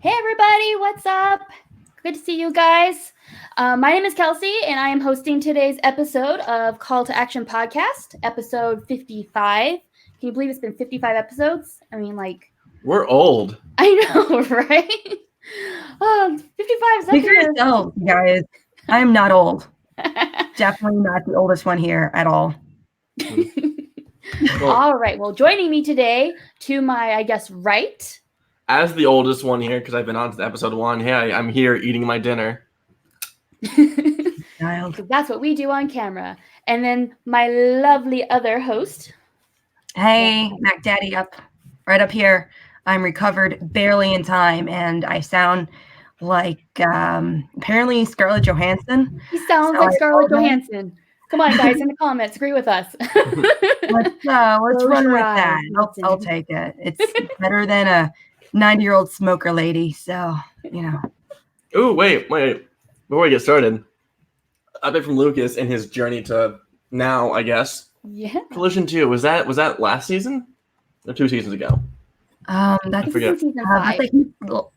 Hey everybody, what's up? Good to see you guys. My name is Kelsey, and I am hosting today's episode of Call to Action Podcast, episode 55. Can you believe it's been 55 episodes? I mean, we're old. I know, right? 55 is Speak for yourself, guys. I am not old. Definitely not the oldest one here at all. All right. Well, joining me today to my, right. As the oldest one here, because I've been on to episode 1, hey, I'm here eating my dinner. That's what we do on camera. And then my lovely other host. Hey, Mac Daddy right up here. I'm recovered barely in time, and I sound like apparently Scarlett Johansson. He sounds like Scarlett Johansson. Come on, guys, in the comments, agree with us. Let's run with that. I'll take it. It's better than a 90-year-old smoker lady. So, Ooh, wait. Before we get started, update from Lucas and his journey to now, I guess. Yeah. Collision 2, was that last season? Or 2 seasons ago? That's season 5.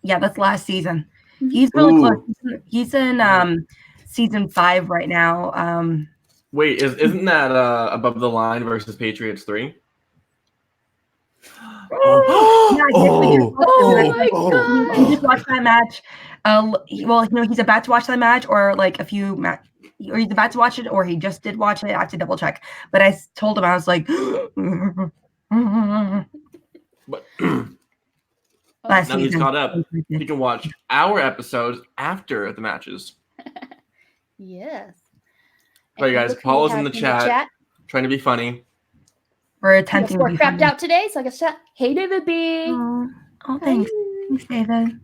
That's last season. Mm-hmm. He's really close. He's in season 5 right now. Wait, isn't that Above the Line versus Patriots 3? He just watched that match. He's about to watch that match, or like or he's about to watch it, or he just did watch it. I have to double check. But I told him, I was like, But last now season. he's caught up. He can watch our episodes after the matches. Yes. Sorry, guys. Paul is in the chat, trying to be funny. We're attempting to be crapped out today, so I guess hey, David B. Oh, thanks. Thanks, David.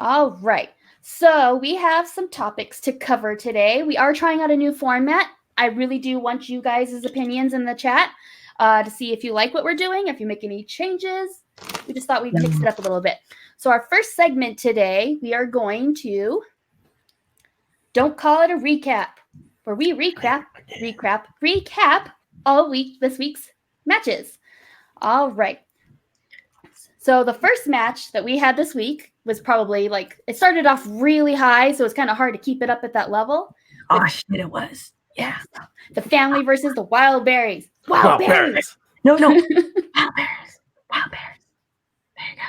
All right. So we have some topics to cover today. We are trying out a new format. I really do want you guys' opinions in the chat to see if you like what we're doing, if you make any changes. We just thought we'd mix it up a little bit. So our first segment today, we are going to Don't Call It a Recap, where we recap all week, this week's matches. All right. So the first match that we had this week was probably it started off really high, so it's kind of hard to keep it up at that level. Oh, shit, it was. Yeah. The family versus the Wild Berries. Wild Berries. No. Wild Berries. There you go.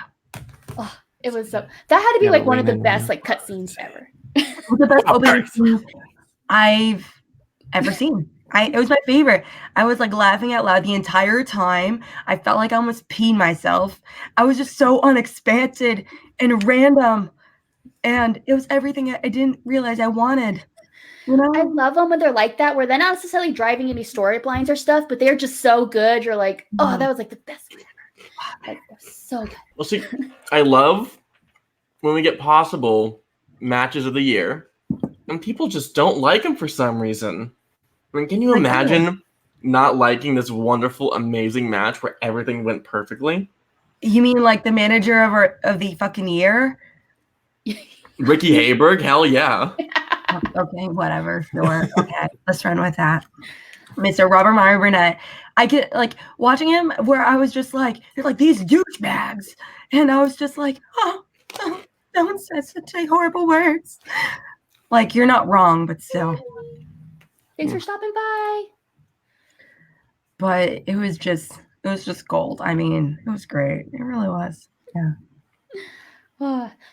Oh, it was so. That had to be one of the best cutscenes ever. It was the best opening scene I've ever seen. It was my favorite. I was laughing out loud the entire time. I felt like I almost peed myself. I was just so unexpected and random. And it was everything I didn't realize I wanted. I love them when they're like that, where they're not necessarily driving any storylines or stuff, but they're just so good. You're like, oh, that was the best one ever. So good. Well, see, I love when we get possible matches of the year, and people just don't like them for some reason. I mean, can you imagine not liking this wonderful, amazing match where everything went perfectly? You mean the manager of the fucking year? Ricky Hayberg? Hell yeah. Okay, whatever. Sure. Okay, let's run with that. Mr. Robert Meyer Burnett. I get watching him where I was just you're these douchebags. And I was just oh, don't say horrible words. You're not wrong, but still. Thanks for stopping by. But it was just gold. I mean, it was great. It really was. Yeah.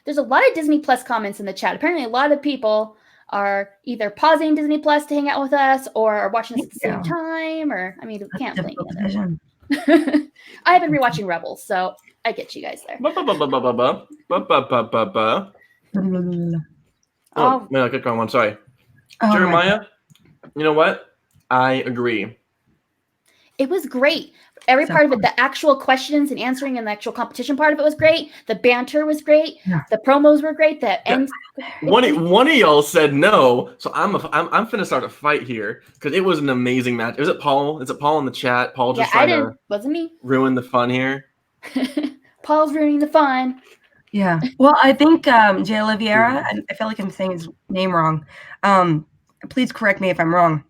There's a lot of Disney Plus comments in the chat. Apparently, a lot of people are either pausing Disney Plus to hang out with us, or are watching us at the same time. Or we can't blame either. I have been rewatching Rebels, so I get you guys there. Oh, no, click on one. Sorry. Jeremiah, you know what? I agree. It was great. Every part of it, the actual questions and answering and the actual competition part of it was great. The banter was great. Yeah. The promos were great. One of y'all said no, so I'm finna start a fight here because it was an amazing match. Is it Paul? Is it Paul in the chat? Paul just wasn't me. Ruin the fun here. Paul's ruining the fun. Yeah. Well, I think Jay Oliveira, I feel like I'm saying his name wrong. Please correct me if I'm wrong.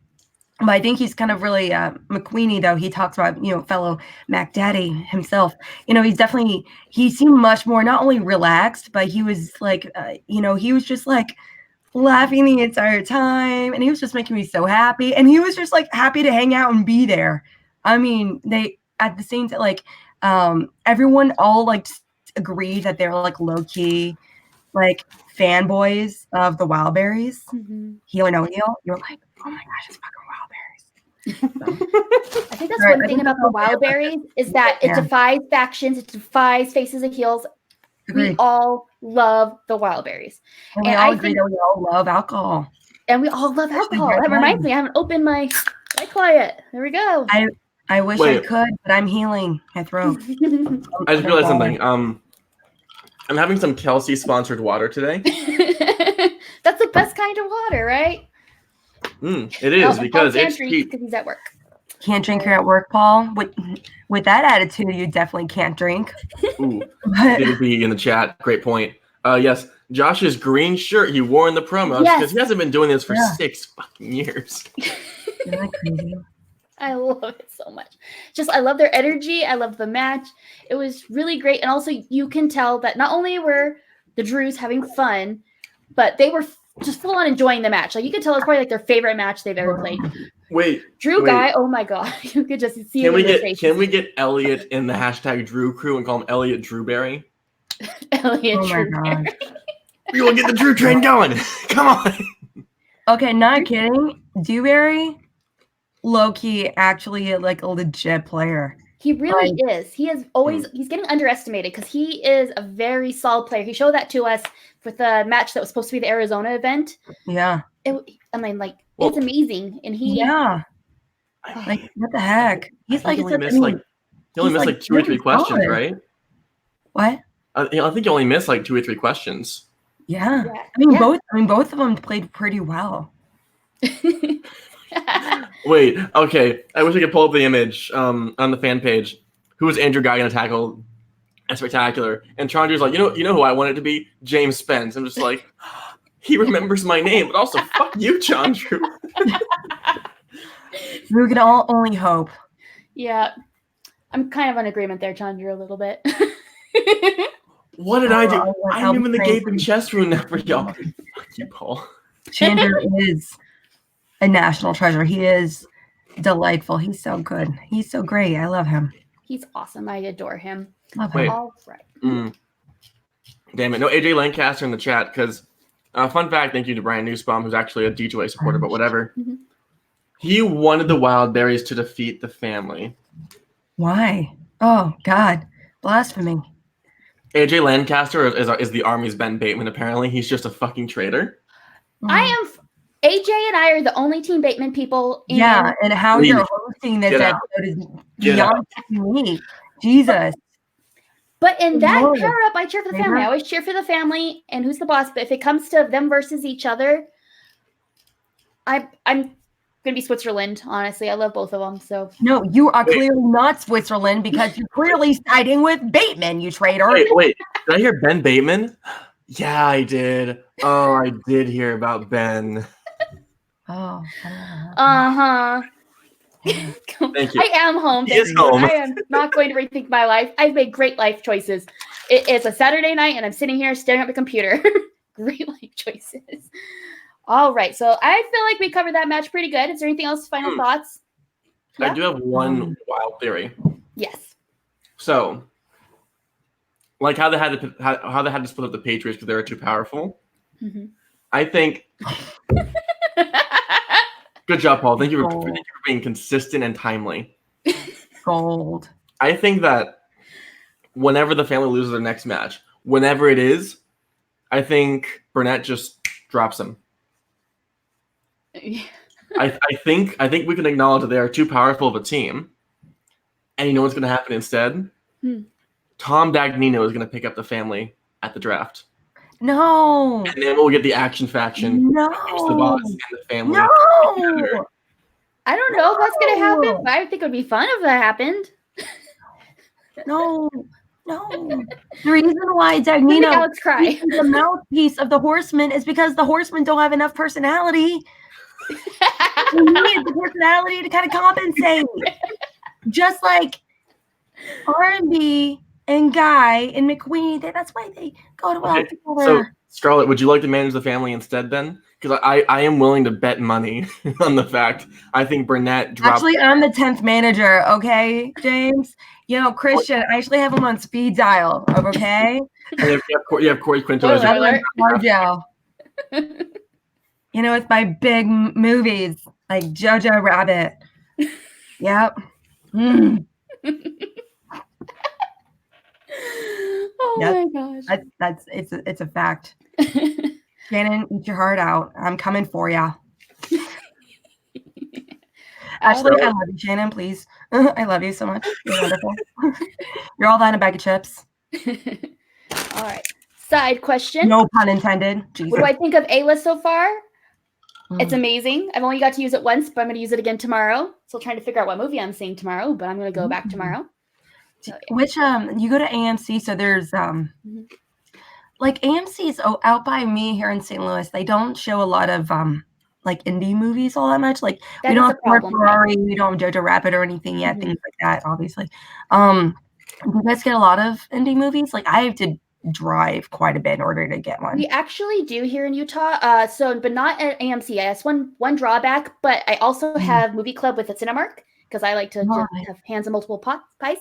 But I think he's kind of really McQueenie, though. He talks about, fellow Mac Daddy himself. He seemed much more not only relaxed, but he was like, he was just like laughing the entire time. And he was just making me so happy. And he was just like happy to hang out and be there. I mean, they at the same time, like everyone all like agreed that they're like low key, like fanboys of the Wildberries. Heel and O'Neill. You're like, oh my gosh, it's fucking Wildberries. I think that's one thing about the Wildberries is that it defies factions, it defies faces and heels. Agreed. We all love the Wildberries. And we all agree that we all love alcohol. And we all love alcohol. That reminds me, I haven't opened my White Claw yet. There we go. I wish I could, but I'm healing my throat. I just realized something. I'm having some Kelsey sponsored water today. That's the best kind of water, right? It is because it's cheap. Because he's at work. Can't drink here at work, Paul. With that attitude, you definitely can't drink. Ooh, did be in the chat. Great point. Yes, Josh's green shirt he wore in the promos because he hasn't been doing this for 6 fucking years. Isn't that crazy? I love it so much. I love their energy. I love the match. It was really great. And also you can tell that not only were the Drews having fun, but they were just full on enjoying the match. Like you could tell it's probably like their favorite match they've ever played. Drew Ghai, oh my god. You could just see it. Can we get Elliot in the hashtag Drew crew and call him Elliot Drewberry? Elliot Drewberry. We will get the Drew train going. Come on. Okay, not kidding. Dewberry, low-key, actually like a legit player. He really is. He is always he's getting underestimated because he is a very solid player. He showed that to us with the match that was supposed to be the Arizona event. Yeah. It's amazing. And like what the heck? He's like he only missed like 2 or 3 questions, right? What? I think he only missed like 2 or 3 questions. Yeah. Both of them played pretty well. Wait, okay. I wish I could pull up the image on the fan page. Who was Andrew Ghai going to tackle at Spectacular? And Chandru's like, you know who I wanted to be? James Spence. I'm just like, he remembers my name, but also fuck you, Chandru. We can all only hope. Yeah. I'm kind of in agreement there, Chandru, a little bit. What did I do? I'm in the gaping chest wound now for y'all. Fuck you, Paul. Chandru is a national treasure. He is delightful. He's so good. He's so great. I love him. He's awesome. I adore him. Love him. All right. Damn it. No AJ Lancaster in the chat because fun fact, thank you to Brian Nussbaum, who's actually a D2A supporter, but whatever. He wanted the Wildberries to defeat the family. Why? Oh, God. Blasphemy. AJ Lancaster is the Army's Ben Bateman, apparently. He's just a fucking traitor. AJ and I are the only Team Bateman people. And how you're hosting this episode is beyond me. Jesus. But in that pair up, I cheer for the family. I always cheer for the family and who's the boss. But if it comes to them versus each other, I'm going to be Switzerland, honestly. I love both of them. So no, you are clearly not Switzerland because you're clearly siding with Bateman, you traitor. Wait. Did I hear Ben Bateman? Yeah, I did. Oh, I did hear about Ben. Oh. Thank you. I am home. He is home. I am not going to rethink my life. I've made great life choices. It's a Saturday night and I'm sitting here staring at the computer. Great life choices. All right. So I feel like we covered that match pretty good. Is there anything else? Final thoughts? I do have one wild theory. Yes. So, like how they had to split up the Patriots because they were too powerful. I think. Good job, Paul. Thank you for being consistent and timely. Gold. I think that whenever the family loses their next match, whenever it is, I think Burnett just drops them. I think we can acknowledge that they are too powerful of a team. And you know what's going to happen instead? Tom Dagnino is going to pick up the family at the draft. No. And then we'll get the Action Faction. No. The boss and the family. No. I don't know if that's going to happen, but I think it would be fun if that happened. No. The reason why Dagnino is the mouthpiece of the Horsemen is because the Horsemen don't have enough personality. We need the personality to kind of compensate. Just like R&B and Ghai and McQueen, that's why they go well Okay, together. so Scarlett, would you like to manage the family instead then? Because I am willing to bet money on the fact I think Burnett dropped. Actually, I'm the 10th manager, okay, James? You know, Christian, I actually have him on speed dial, okay? You have Corey Quinto as Spoiler your alert. Jojo. You know, it's my big movies like Jojo Rabbit. Yep. Mm. Oh Yep. my gosh. It's a fact. Shannon, eat your heart out. I'm coming for ya. Actually, I love you, Shannon. Please, I love you so much. You're wonderful. You're all that in a bag of chips. All right. Side question. No pun intended. Jesus. What do I think of A-List so far? It's amazing. I've only got to use it once, but I'm going to use it again tomorrow. Still trying to figure out what movie I'm seeing tomorrow, but I'm going to go back tomorrow. So, yeah. Which you go to AMC, so there's like AMC's out by me here in St. Louis. They don't show a lot of like indie movies all that much. Like That we is don't a have Ford problem. Ferrari, we don't have Jojo Rabbit or anything yet, things like that, obviously. Do you guys get a lot of indie movies? Like I have to drive quite a bit in order to get one. We actually do here in Utah. But not at AMC. That's one drawback. But I also have Movie Club with a Cinemark because I like to just have hands on multiple pies.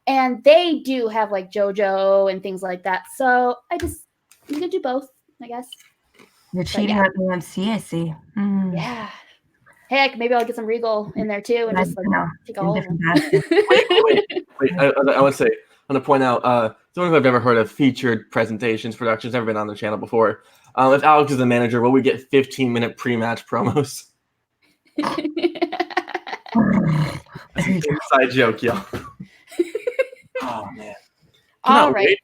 And they do have like JoJo and things like that. So you can do both, I guess. You're cheating on AMC, I see. Yeah. Heck, maybe I'll get some Regal in there too and just like take all of them. Wait. I would say, I want to point out, don't know if I've ever heard of featured presentations, productions, never been on the channel before. If Alex is the manager, will we get 15-minute pre-match promos? Inside joke, yo. Oh, man. All right.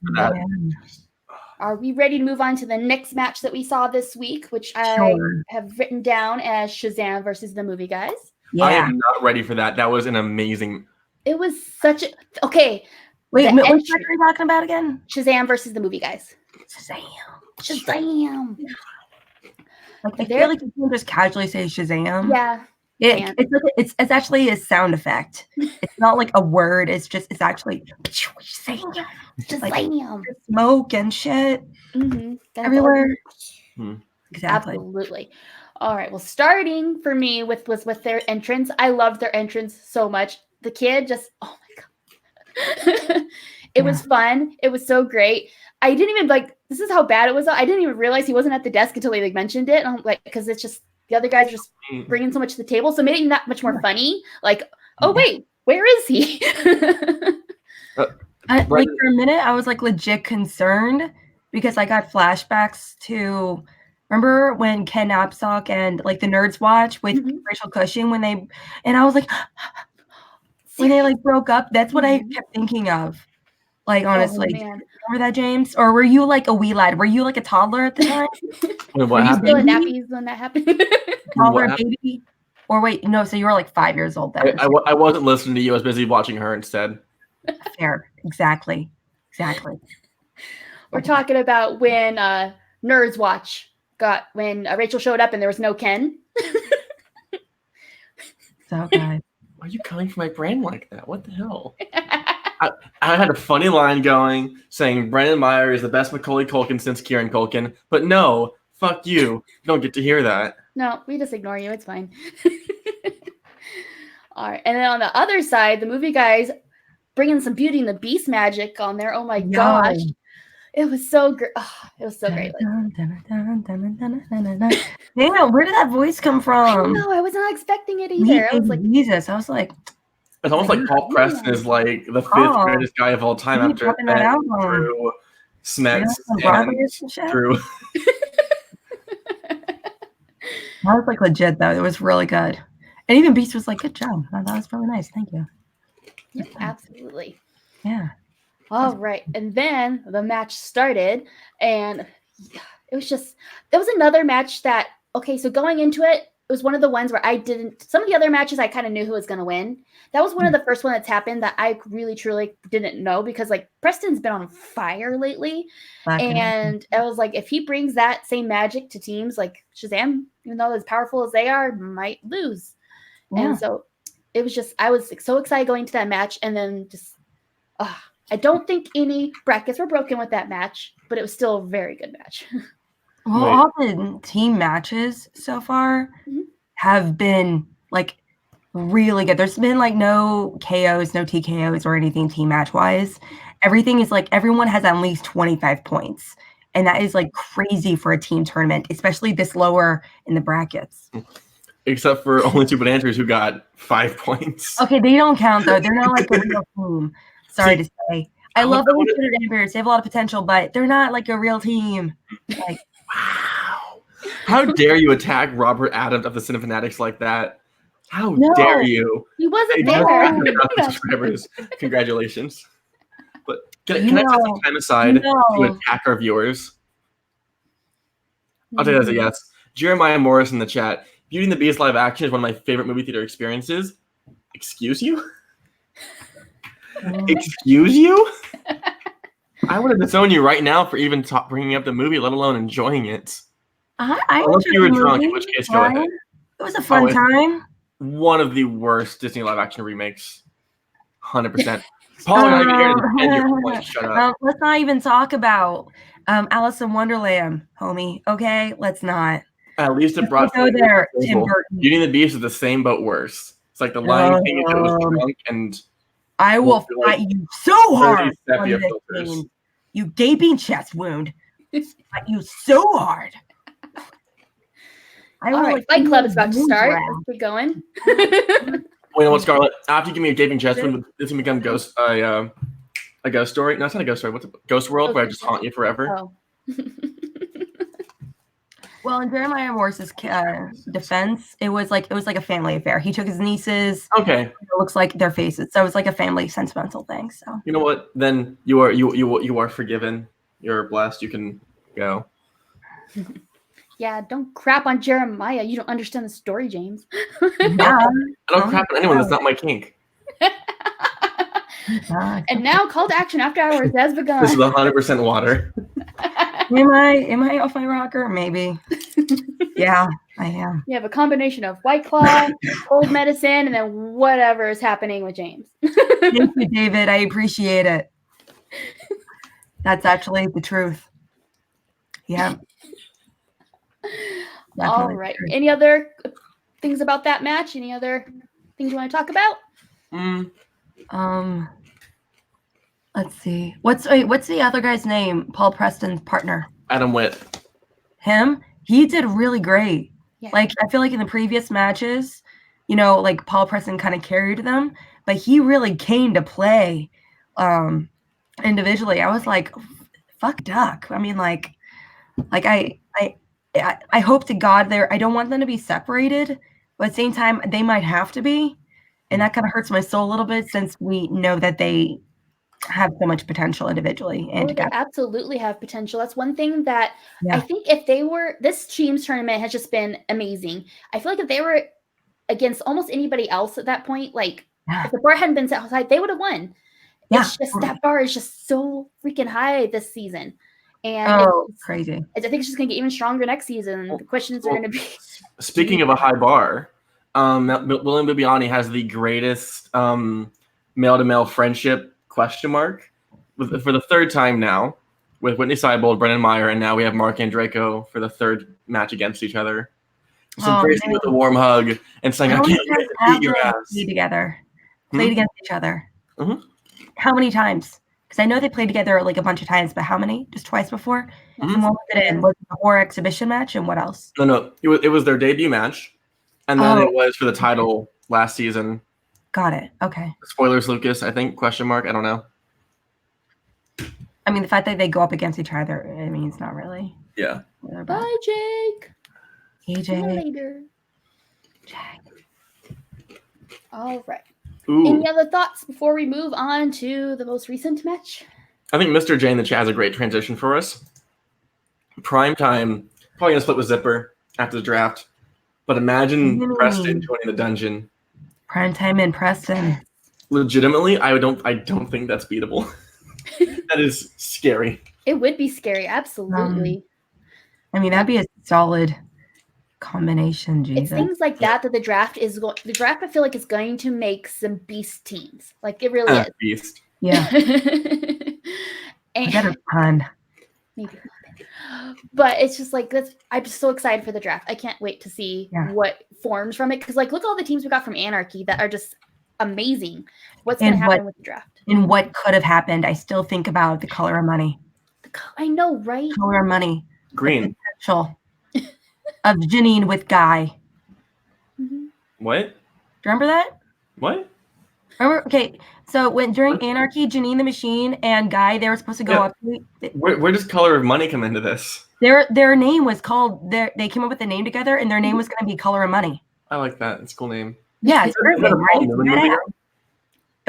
Are we ready to move on to the next match that we saw this week, which I have written down as Shazam versus the Movie Guys? Yeah. I am not ready for that. That was an amazing. It was such a okay. Wait, what match are you talking about again? Shazam versus the Movie Guys. Shazam. Like I feel like you can just casually say Shazam. Yeah. It's actually a sound effect. It's not like a word. It's actually Shazam. Like, smoke and shit everywhere. Exactly. Absolutely. All right. Well, starting for me was with their entrance. I loved their entrance so much. The kid just, oh my God. It was fun. It was so great. I didn't even this is how bad it was. I didn't even realize he wasn't at the desk until they mentioned it. And I'm like, because it's just, the other guys are just bringing so much to the table. So making that much more funny. Like, oh, wait, where is he? Like for a minute, I was like legit concerned because I got flashbacks to remember when Ken Napzok and like the Nerds Watch with Rachel Cushing and I was like, when they like broke up, that's what I kept thinking of. Like honestly, remember that, James? Or were you like a wee lad? Were you like a toddler at the time? What happened? Still in nappies when that happened? Toddler baby? Or wait, no. So you were like 5 years old then. I wasn't listening to you. I was busy watching her instead. Fair, exactly. We're talking about when Nerds Watch when Rachel showed up and there was no Ken. So good. Why are you coming for my brand like that? What the hell? I had a funny line going saying Brendan Meyer is the best Macaulay Culkin since Kieran Culkin, but no, fuck you. You don't get to hear that. No, we just ignore you. It's fine. All right. And then on the other side, the Movie Guys bringing some Beauty and the Beast magic on there. Oh my gosh. It was so great. Oh, it was so great. Damn, where did that voice come from? No, I was not expecting it either. I was like, Jesus. I was like, it's almost like Paul Preston is like the fifth greatest guy of all time after Drew Smets and Drew. That was like legit though. It was really good. And even Beast was like, good job. That was really nice. Thank you. Yeah, absolutely. Yeah. All right. And then the match started and it was another match that, okay, so going into it was one of the ones where I didn't. Some of the other matches I kind of knew who was going to win. That was one of the first one that's happened that I really truly didn't know because like Preston's been on fire lately, and I was like, if he brings that same magic to teams like Shazam, even though as powerful as they are, might lose. And so it was just I was so excited going to that match, and then just I don't think any brackets were broken with that match, but it was still a very good match. Well, all the team matches so far have been like really good. There's been like no KOs, no TKOs or anything team match wise. Everything is like everyone has at least 25 points. And that is like crazy for a team tournament, especially this lower in the brackets. Except for only two bananas who got 5 points. Okay, they don't count though. They're not like a real team. Sorry to say. I love the Considered Embers. They have a lot of potential, but they're not like a real team. Like, wow. How dare you attack Robert Adams of the Cinefanatics like that? How dare you? He wasn't there. Subscribers. Congratulations. But can I set some time aside to attack our viewers? I'll take that as a yes. Jeremiah Morris in the chat. Beauty and the Beast live action is one of my favorite movie theater experiences. Excuse you? Excuse you? I would have disowned you right now for even bringing up the movie, let alone enjoying it. Unless you were drunk, in which case, go ahead. It was a fun time. One of the worst Disney live action remakes. 100%. Paul, I'm not even here to defend your point. Shut up. Let's not even talk about Alice in Wonderland, homie. Okay? Let's not. At least it brought go there, Tim Burton. Beauty and the Beast is the same but worse. It's like the Lion King if it was drunk and I will fight you so hard on this scene. You gaping chest wound. Fight you so hard. All right, Fight Club is about to start. Let's keep going. Wait, what, Scarlett? After you give me a gaping chest wound, it's gonna become a ghost story. No, it's not a ghost story. What's a Ghost World where I just haunt you forever? Oh. Well, in Jeremiah Morris's defense, it was like a family affair. He took his nieces. Okay. It looks like their faces. So it was like a family sentimental thing. So you know what? Then you are forgiven. You're blessed. You can go. Yeah, don't crap on Jeremiah. You don't understand the story, James. Yeah. I don't crap on anyone. That's not my kink. And now, call to action after hours has begun. This is 100% water. Am I off my rocker? Maybe. Yeah, I am. You have a combination of White Claw, cold medicine, and then whatever is happening with James. Thank you, David. I appreciate it. That's actually the truth. Yeah. All right. Any other things about that match? Any other things you want to talk about? Let's see. What's the other guy's name? Paul Preston's partner. Adam Witt. Him? He did really great. Yeah. Like I feel like in the previous matches, like Paul Preston kind of carried them, but he really came to play individually. I was like, fuck Duck. I mean, like I hope to God I don't want them to be separated, but at the same time, they might have to be. And that kind of hurts my soul a little bit since we know that they have so much potential individually and together. They absolutely have potential. That's one thing that I think if they were, this team's tournament has just been amazing. I feel like if they were against almost anybody else at that point, like if the bar hadn't been set aside, they would have won. Yeah. It's just that bar is just so freaking high this season. And it's crazy. I think it's just going to get even stronger next season. The questions are going to be. Speaking of a high bar, William Bibiani has the greatest male-to-male friendship ? For the third time now, with Whitney Seibold, Brennan Meyer, and now we have Mark Andreyko for the third match against each other. Just embracing with a warm hug and saying, "I can't wait to beat your ass." Played together, played against each other. Mm-hmm. How many times? Because I know they played together like a bunch of times, but how many? Just twice before. Mm-hmm. And what was it in? Was it the horror exhibition match, and what else? No. It was their debut match, and then it was for the title last season. Got it. Okay. Spoilers, Lucas, I think, ? I don't know. I mean, the fact that they go up against each other, I mean, it's not really. Yeah. Bye, Jake. Hey, Jake. See you later. Jake. All right. Ooh. Any other thoughts before we move on to the most recent match? I think Mr. J in the chat has a great transition for us. Prime time, probably going to split with Zipper after the draft. But imagine Mm. Preston joining the dungeon. Primetime in Preston. Legitimately, I don't think that's beatable. That is scary. It would be scary, absolutely. I mean, that'd be a solid combination, It's Jesus. things like that the draft is going. The draft, I feel like, is going to make some beast teams. Like it really is. Beast. Yeah, And- I got a ton. maybe a little bit. But it's just like that's. I'm just so excited for the draft. I can't wait to see what forms from it. Because like, look at all the teams we got from Anarchy that are just amazing. What's going to happen with the draft? And what could have happened? I still think about the color of money. I know, right? Color of money. Green. The potential of Janine with Ghai. Mm-hmm. What? Do you remember that? What? Remember? Okay, so when during Anarchy, Janine the Machine and Ghai, they were supposed to go up. Where does Color of Money come into this? Their name was called. They came up with the name together, and their name was going to be Color of Money. I like that. It's a cool name. Yeah, it's perfect, right?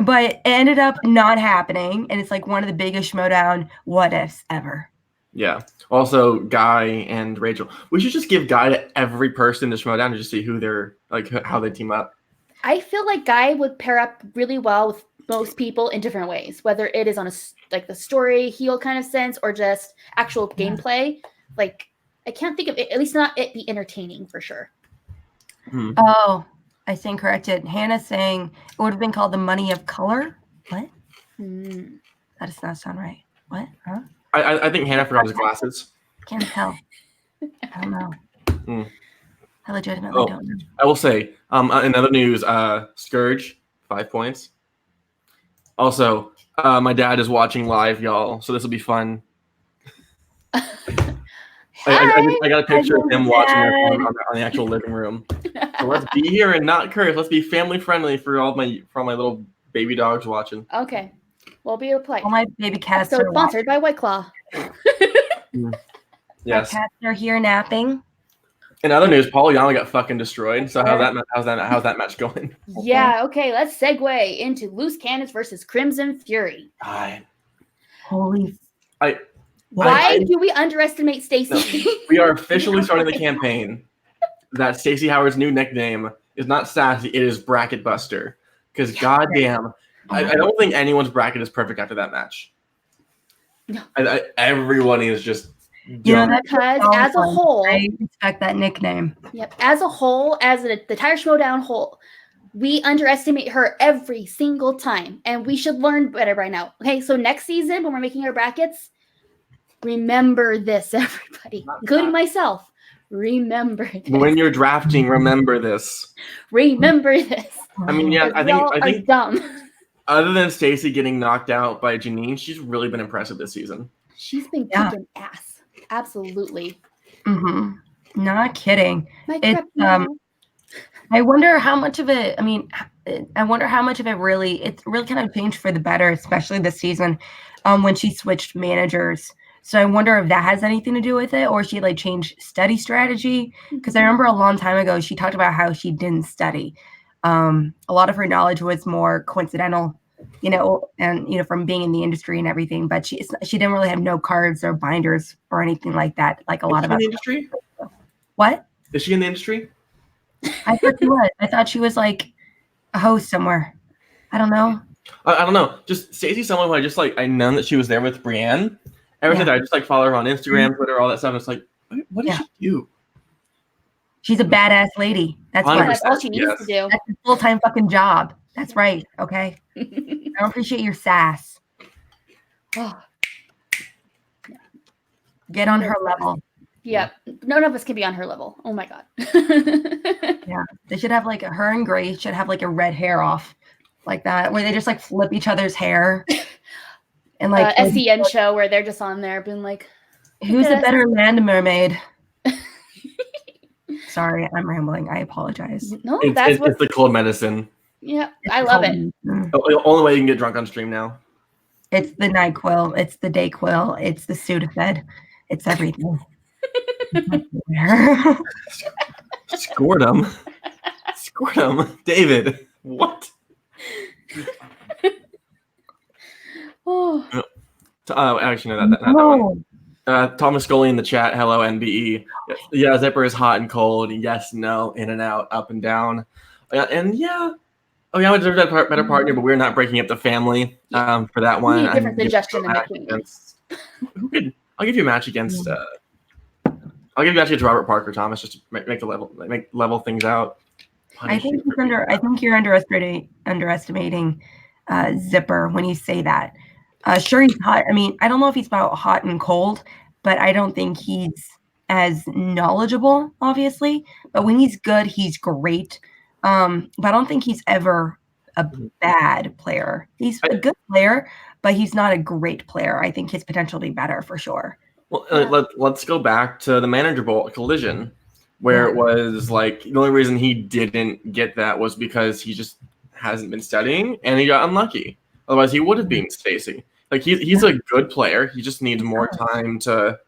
But it ended up not happening, and it's like one of the biggest Schmodown what ifs ever. Yeah. Also, Ghai and Rachel. We should just give Ghai to every person to Schmodown to just see who they're like, how they team up. I feel like Ghai would pair up really well with most people in different ways, whether it is on a like the story heal kind of sense or just actual gameplay. Like I can't think of it, at least not it be entertaining for sure. Oh, I stand corrected. Hannah's saying it would have been called the Money of Color. What? That does not sound right. What? Huh? I think Hannah forgot his glasses. Can't tell. I don't know. I legitimately don't know. I will say, in other news, Scourge, 5 points. Also, my dad is watching live, y'all, so this will be fun. I got a picture of him watching on the actual living room. So let's be here and not curse. Let's be family friendly for all my little baby dogs watching. Okay, we'll be polite. All my baby cats are sponsored by White Claw. Yes, my cats are here napping. In other news, Pollyanna got fucking destroyed. So how's that match going? Yeah. Okay. Let's segue into Loose Cannons versus Crimson Fury. Holy. Why do we underestimate Stacy? No, we are officially starting the campaign that Stacey Howard's new nickname is not Sassy, it is Bracket Buster. Because goddamn, I don't think anyone's bracket is perfect after that match. No. Everyone is just because as a whole, I respect that nickname. Yep. As a whole, as the entire Schmodown whole, we underestimate her every single time. And we should learn better by now. Okay, so next season when we're making our brackets, remember this, everybody, including myself. Remember this. When you're drafting, remember this. Remember this. I mean, yeah, I think dumb. Other than Stacey getting knocked out by Janine, she's really been impressive this season. She's been kicking ass. Absolutely. Not kidding. I wonder how much of it. I mean, I wonder how much of it really. It's really kind of changed for the better, especially this season, when she switched managers. So I wonder if that has anything to do with it, or she like changed study strategy. Because I remember a long time ago she talked about how she didn't study. A lot of her knowledge was more coincidental, and from being in the industry and everything. But she didn't really have no cards or binders or anything like that. Like a lot of us. In the industry. What? Is she in the industry? I thought she was. I thought she was like a host somewhere. I don't know. I don't know. Just Stacey's someone who I know that she was there with Brienne. Ever since I just follow her on Instagram, Twitter, all that stuff. It's like, what does she do? She's a badass lady. That's all she needs to do. That's a full-time fucking job. That's right. Okay. I don't appreciate your sass. Get on her level. Yep. None of us can be on her level. Oh my God. Yeah. They should have her and Grace should have a red hair off like that, where they just flip each other's hair. And SEN show where they're just on there being like, who's a better land mermaid? Sorry, I'm rambling. I apologize. No, it's the cold medicine. Yeah, I love it. The only way you can get drunk on stream now. It's the NyQuil. It's the DayQuil. It's the Sudafed. It's everything. Scored him. David, what? Oh. Actually, no, that one. Thomas Scully in the chat. Hello, NBE. Yeah, Zipper is hot and cold. Yes, no, in and out, up and down. And yeah, we deserve that better partner, but we're not breaking up the family for that We one. need a different suggestion than McQueen. I'll give you a match against. I'll give you a match against Robert Parker, Thomas, just to make level things out. I think you're underestimating Zipper when you say that. Sure, he's hot. I mean, I don't know if he's about hot and cold, but I don't think he's as knowledgeable, obviously. But when he's good, he's great. But I don't think he's ever a bad player. He's a good player, but he's not a great player. I think his potential to be better for sure. Well, let's go back to the Manager Bowl Collision, where it was like the only reason he didn't get that was because he just hasn't been studying and he got unlucky. Otherwise, he would have beaten Stacy. Like he's a good player. He just needs more time to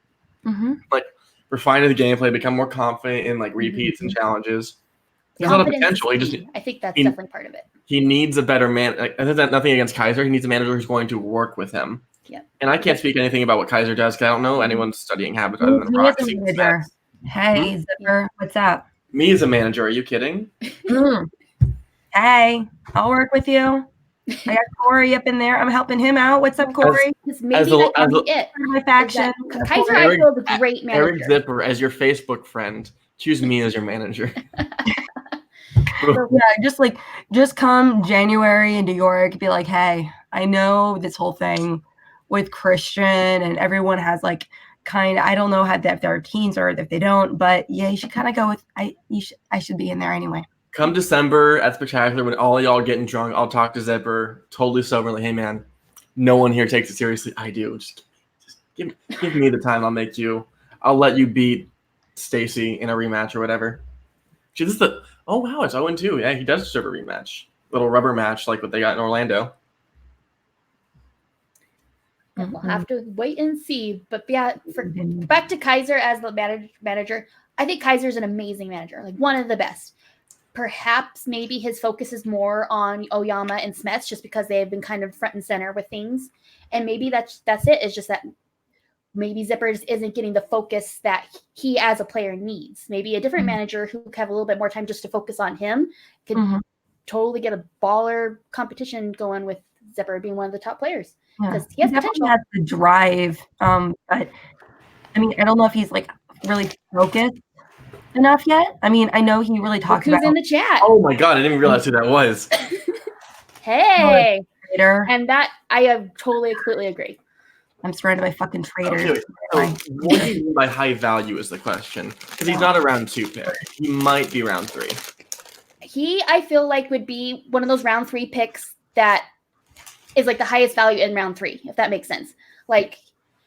like refine his gameplay, become more confident in like repeats and challenges. There's a lot of potential. I think that's definitely part of it. He needs a better man. Like, I think that nothing against Kaiser. He needs a manager who's going to work with him. Yeah. And I can't speak anything about what Kaiser does because I don't know anyone's studying habits other than Roxy. Hey, Zipper, what's up? Me as a manager, are you kidding? Hey, I'll work with you. I got Corey up in there. I'm helping him out. What's up, Corey? Maybe that can be it. My faction. Kaiser, I feel is a great manager. Eric Zipper as your Facebook friend. Choose me as your manager. Yeah, just come January in New York, be like, hey, I know this whole thing with Christian and everyone has like I don't know if there are teens or if they don't, but yeah, you should kind of go with I should be in there anyway. Come December at Spectacular when all y'all getting drunk, I'll talk to Zipper totally sober. Like, hey man, no one here takes it seriously. I do. Just give me the time. I'll let you beat Stacy in a rematch or whatever. See, this is oh wow, it's 0-2. Yeah, he does deserve a rematch. Little rubber match like what they got in Orlando. We'll have to wait and see. But yeah, back to Kaiser as the manager, I think Kaiser's an amazing manager, like one of the best. Perhaps maybe his focus is more on Oyama and Smets just because they have been kind of front and center with things. And maybe that's it. It's just that maybe Zipper isn't getting the focus that he as a player needs. Maybe a different manager who could have a little bit more time just to focus on him could totally get a baller competition going with Zipper being one of the top players. Because he has potential. Has the drive. But I mean, I don't know if he's like really focused enough yet. I mean, I know he really talks about who's in the chat. Oh my god, I didn't even realize who that was. Hey. And that I completely agree. I'm surrounded by fucking traitors. Okay, so what do you mean by high value is the question? Because he's not a round 2 pick. He might be round 3. I feel like would be one of those round 3 picks that is like the highest value in round 3, if that makes sense. Like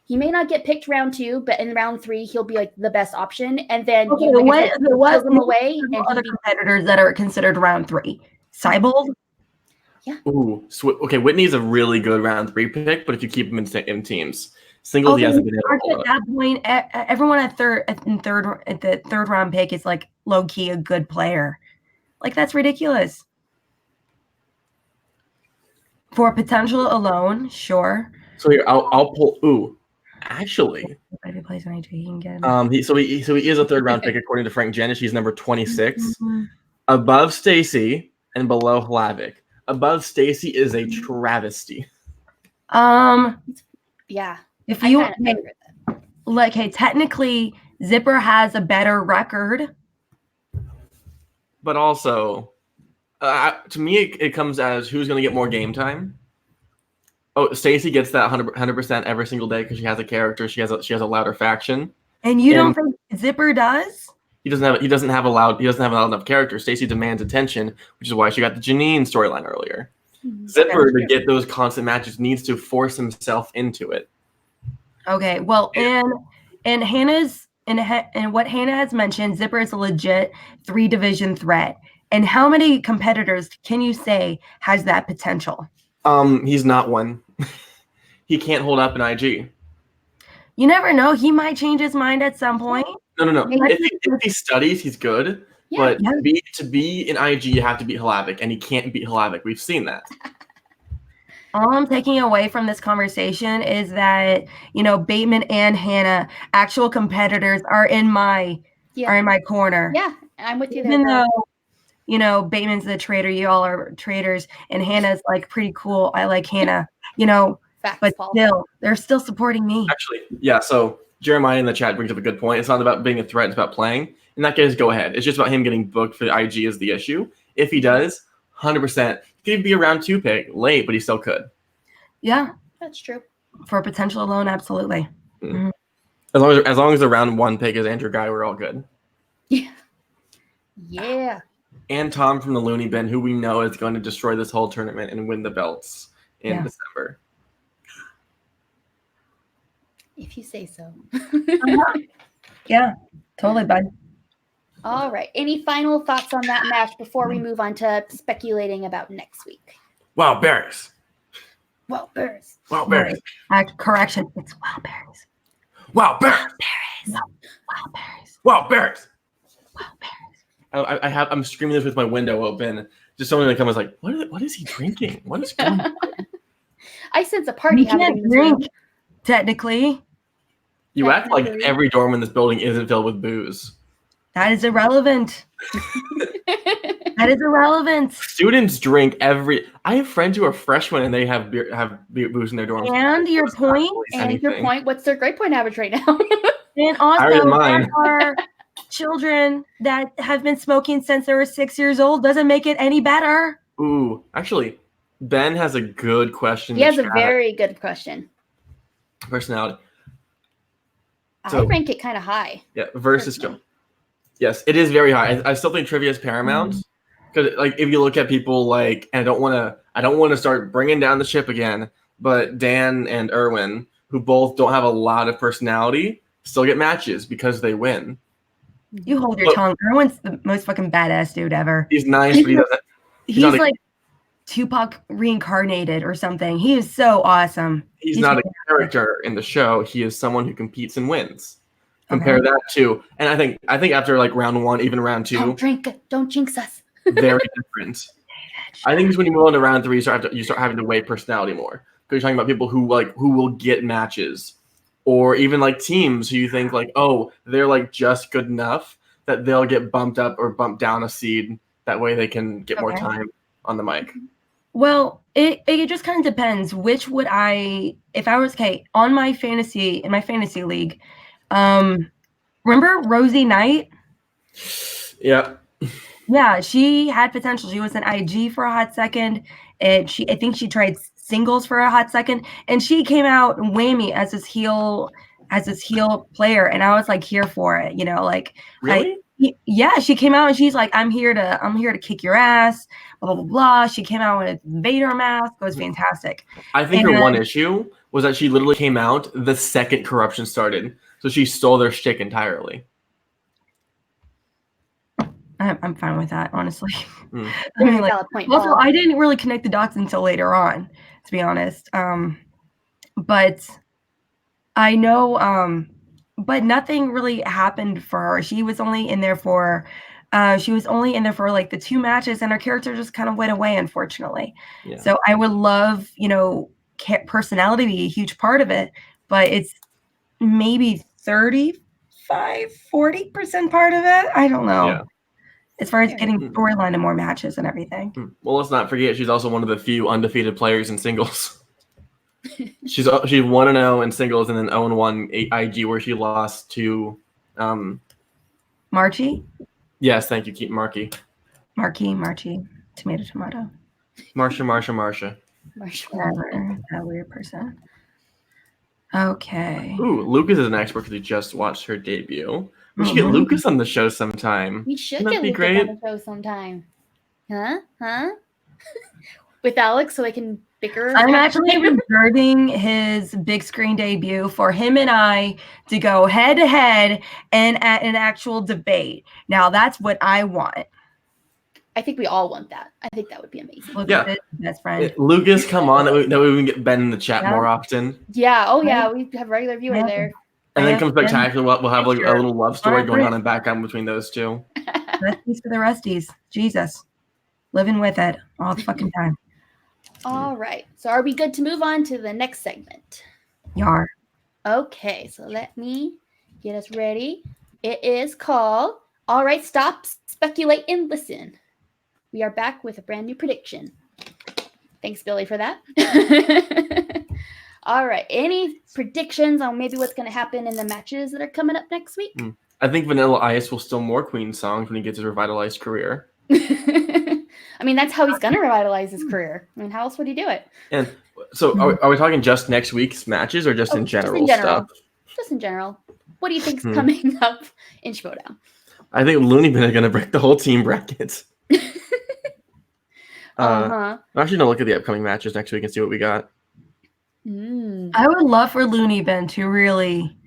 he may not get picked round 2, but in round 3 he'll be like the best option. And then what them away and other competitors that are considered round 3? Cybold? Yeah. Ooh, okay. Whitney's a really good round 3 pick, but if you keep him in teams, singles he hasn't been able to. At that point, everyone at the third round pick is like low key a good player. Like that's ridiculous. For potential alone, sure. So here, I'll pull. Ooh, actually, if he plays on AJ, he can get. He is a 3rd round pick according to Frank Janish. He's number 26, above Stacy and below Hlavik. Above Stacy is a travesty. Yeah. If you like, hey, technically Zipper has a better record, but also, to me, it comes as who's going to get more game time. Oh, Stacy gets that 100% every single day because she has a character. She has a louder faction. And you don't think Zipper does? He doesn't have a loud enough character. Stacy demands attention, which is why she got the Janine storyline earlier. Zipper, to get those constant matches, needs to force himself into it. Okay, well, and Hannah's and what Hannah has mentioned, Zipper is a legit 3-division threat. And how many competitors can you say has that potential? He's not one. He can't hold up an IG. You never know. He might change his mind at some point. No. If he studies, he's good. Yeah, but to be in IG, you have to beat Hlavik, and he can't beat Hlavik. We've seen that. All I'm taking away from this conversation is that, Bateman and Hannah, actual competitors, are in my corner. Yeah, I'm with you there. Even Girl. though, Bateman's the traitor, you all are traitors, and Hannah's like pretty cool. I like Hannah, Facts, but Paul. still, they're still supporting me. Actually, yeah. So Jeremiah in the chat brings up a good point. It's not about being a threat; it's about playing. In that case, go ahead. It's just about him getting booked for the IG is the issue. If he does, 100%, he could be a round 2 pick late, but he still could. Yeah, That's true. for potential alone, absolutely. Mm. As long as the round 1 pick is Andrew Ghai, we're all good. Yeah. Yeah. And Tom from the Looney Bin, who we know is going to destroy this whole tournament and win the belts in December. If you say so. Yeah, totally, bud. All right. Any final thoughts on that match before we move on to speculating about next week? Wow, berries. Wow, Bears. Wow, berries. Correction, it's wild berries. Wow, berries. Wild berries. Wow, berries. Wild berries. I'm screaming this with my window open. Just someone in the comments like, what is he drinking? What is going on? I sense a party You happening can't in this room. drink, technically. You act like every dorm in this building isn't filled with booze. That is irrelevant. That is irrelevant. Students drink I have friends who are freshmen and they have booze in their dorms. And your point? And your point, what's their grade point average right now? And also, there are children that have been smoking since they were 6 years old. Doesn't make it any better. Ooh, actually, Ben has a good question. He has a very good question. Personality. I rank it kind of high. Yeah, versus Joe. Yes, it is very high. I still think trivia is paramount because, if you look at people and I don't want to start bringing down the ship again, but Dan and Erwin, who both don't have a lot of personality, still get matches because they win. You hold your tongue. Erwin's the most fucking badass dude ever. He's nice, but he doesn't. He's like Tupac reincarnated or something. He is so awesome. He's not a character in the show. He is someone who competes and wins. Compare that to, and I think after round 1, even round 2, don't drink it, don't jinx us. Very different. I think it's when you move on to round 3, you start having to weigh personality more. Because you're talking about people who will get matches, or even teams who you think they're just good enough that they'll get bumped up or bumped down a seed. That way they can get more time on the mic. Well, it just kind of depends. Which would if I was in my fantasy league? Remember Rosie Knight? Yeah. Yeah, she had potential. She was an IG for a hot second, and I think she tried singles for a hot second, and she came out whammy as this heel player, and I was here for it. Really? Yeah, she came out and she's like, I'm here to kick your ass, blah, blah, blah, blah. She came out with a Vader mask. It was fantastic. I think her one issue was that she literally came out the second corruption started. So she stole their shtick entirely. I'm fine with that, honestly. I mean, valid point, also, I didn't really connect the dots until later on, to be honest. But I know, but nothing really happened for her. She was only in there for the 2 matches, and her character just kind of went away, unfortunately. Yeah. So I would love, personality to be a huge part of it, but it's maybe 35-40% part of it. I don't know. Yeah. As far as getting storyline and more matches and everything. Well, let's not forget she's also one of the few undefeated players in singles. She's 1-0 in singles and then 0-1 IG where she lost to Marchie. Yes, thank you. Keep Marchie. Marchie. Tomato. Marsha. That weird person. Okay. Ooh, Lucas is an expert because he just watched her debut. We should get Lucas on the show sometime. We should get Lucas on the show sometime. Huh? With Alex so I can bicker. I'm actually reserving his big screen debut for him and I to go head to head and at an actual debate. Now that's what I want. I think we all want that. I think that would be amazing. Yeah. Best friend. Lucas, come on. That way we can get Ben in the chat more often. Yeah. Oh, yeah. We have regular viewer there. And then comes Spectacular. We'll have a little love story going on in the background between those two. Rusties for the Rusties. Jesus. Living with it all the fucking time. All right. So are we good to move on to the next segment? Yar. Okay, so let me get us ready. It is called All Right, Stop, Speculate, and Listen. We are back with a brand new prediction. Thanks, Billy, for that. All right. Any predictions on maybe what's going to happen in the matches that are coming up next week? I think Vanilla Ice will steal more Queen songs when he gets his revitalized career. I mean, that's how he's going to revitalize his career. I mean, how else would he do it? And so, are we talking just next week's matches or just in general stuff? Just in general. What do you think's coming up in Showdown? I think Looney Bin are going to break the whole team brackets. Actually, no, look at the upcoming matches next week and see what we got. I would love for Looney Bin to really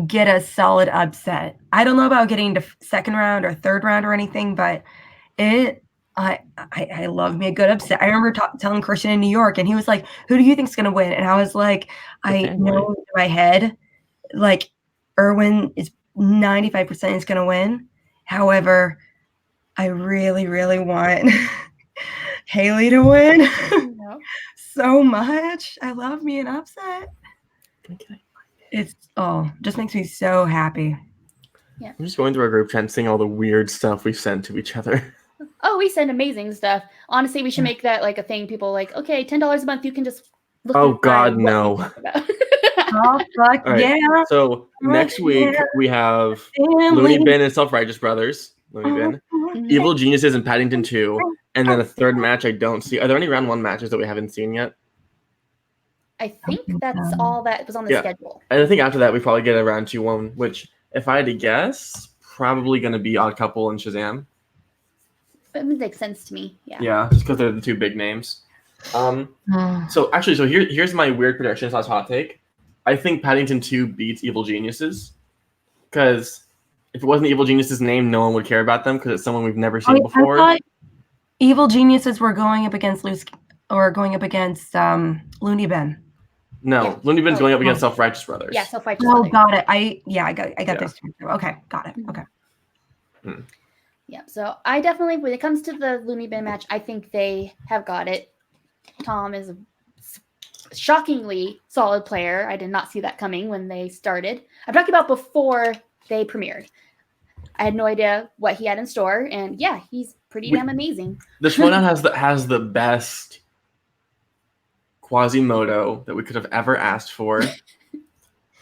get a solid upset. I don't know about getting to second round or third round or anything, but I love me a good upset. I remember telling Christian in New York, and he was like, "Who do you think's gonna win?" And I was like, I know in my head, like Erwin is 95% is gonna win. However, I really, really want Haley to win so much. I love me an upset. Okay. It's just makes me so happy. Yeah. I'm just going through our group chat and seeing all the weird stuff we send to each other. Oh, we send amazing stuff. Honestly, we should make that like a thing. People like, okay, $10 a month, you can just look. Oh God, no. Oh fuck right. yeah! So next week we have Looney Bin and Self-Righteous Brothers. Looney Bin, Evil Geniuses and Paddington 2, and then a third match I don't see. Are there any round 1 matches that we haven't seen yet? I think that's all that was on the schedule. And I think after that we probably get a round 2 one, which if I had to guess, probably going to be Odd Couple and Shazam. It would make sense to me. Yeah. Yeah, just because they're the two big names. So here's my weird prediction / hot take. I think Paddington 2 beats Evil Geniuses because if it wasn't Evil Geniuses' name, no one would care about them because it's someone we've never seen before. I thought Evil Geniuses were going up against Looney Bin. No, Looney Bin's going up against Self-Righteous Brothers. Yeah, Self-Righteous Brothers. Oh, got it. I got this too. Okay, got it. Okay. Yeah, so I definitely, when it comes to the Looney Bin match, I think they have got it. Tom is a shockingly solid player. I did not see that coming when they started. I'm talking about before they premiered. I had no idea what he had in store, and yeah, he's pretty damn amazing. The Showdown has the best Quasimodo that we could have ever asked for.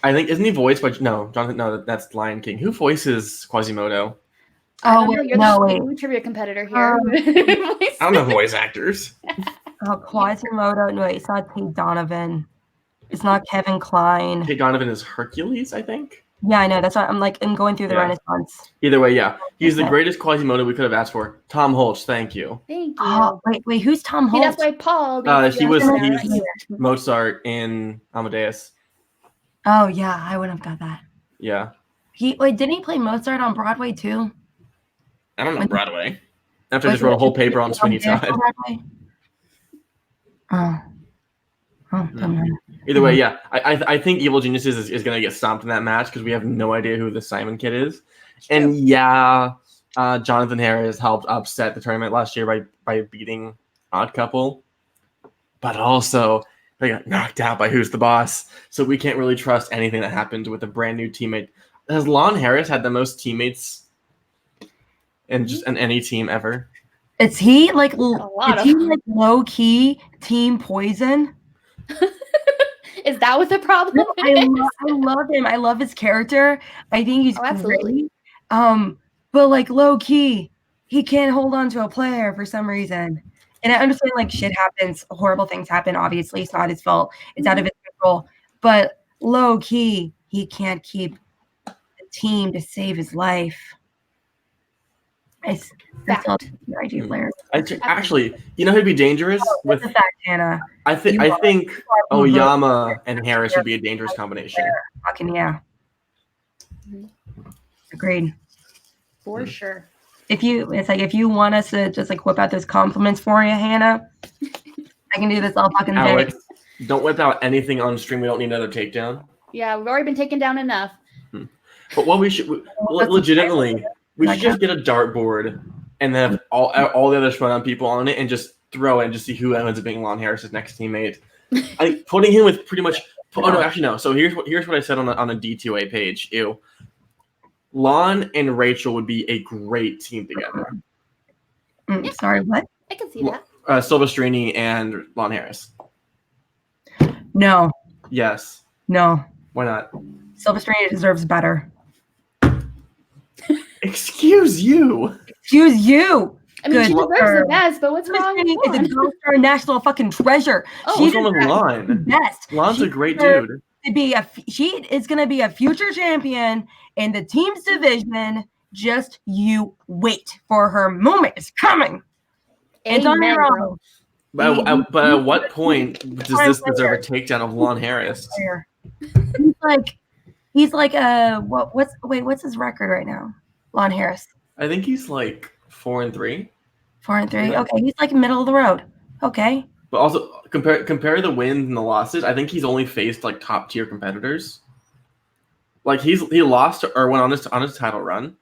I think isn't he voiced by Jonathan? No, that's Lion King. Who voices Quasimodo? Oh wait, you're the trivia competitor here. I don't know voice actors. Quasimodo. No, it's not Tate Donovan. It's not Kevin Kline. Tate Donovan is Hercules, I think. Yeah, I know. That's why I'm going through the Renaissance. Either way, yeah, he's the greatest Quasimodo we could have asked for. Tom Holtz, thank you. Thank you. Oh, wait, who's Tom Holtz? That's why Paul. He's Mozart in Amadeus. Oh yeah, I wouldn't have got that. Yeah. Didn't he play Mozart on Broadway too? I don't know Broadway. After I just wrote a whole paper on Sweeney Todd. Either way, yeah. I think Evil Geniuses is going to get stomped in that match because we have no idea who the Simon Kid is. And Jonathan Harris helped upset the tournament last year by beating Odd Couple. But also, they got knocked out by Who's the Boss. So we can't really trust anything that happens with a brand new teammate. Has Lon Harris had the most teammates in any team ever? Is he like low key team poison? Is that what the problem is? I love him. I love his character. I think he's great. But like low key, he can't hold on to a player for some reason. And I understand like shit happens, horrible things happen. Obviously, it's not his fault. It's out of his control. But low key, he can't keep the team to save his life. That's all the IG player. Actually, you know who'd be dangerous with the fact, Hannah. I think Oyama and Harris would be a dangerous combination. Fucking yeah. Agreed. For sure. If you want us to just like whip out those compliments for you, Hannah, I can do this all fucking day. Alex, don't whip out anything on stream. We don't need another takedown. Yeah, we've already been taken down enough. But what we should legitimately. We should just get a dartboard and then have all the other Showdown people on it and just throw it and just see who ends up being Lon Harris's next teammate. I think putting him with pretty much. Oh no, actually no. So here's what I said on a D2A page. Ew. Lon and Rachel would be a great team together. Sorry, what? I can see that. Silvestrini and Lon Harris. No. Yes. No. Why not? Silvestrini deserves better. Excuse you. Excuse you. I mean, she Good deserves the girl. best, but what's wrong with Silvestrini is Lon? a gold star national fucking treasure. Oh, She What's wrong with deserves Lon? the best. Lon's She a great deserves dude. to be she is going to be a future champion in the team's division. Just you wait, for her moment is coming. And don't get me Amen, wrong. girl. But at what point does this deserve a takedown of Lon Harris? He's like what's his record right now? Lon Harris. I think he's like 4-3. 4-3. Yeah. Okay, he's like middle of the road. Okay. But also compare the wins and the losses. I think he's only faced like top tier competitors. Like he lost or went on his title run.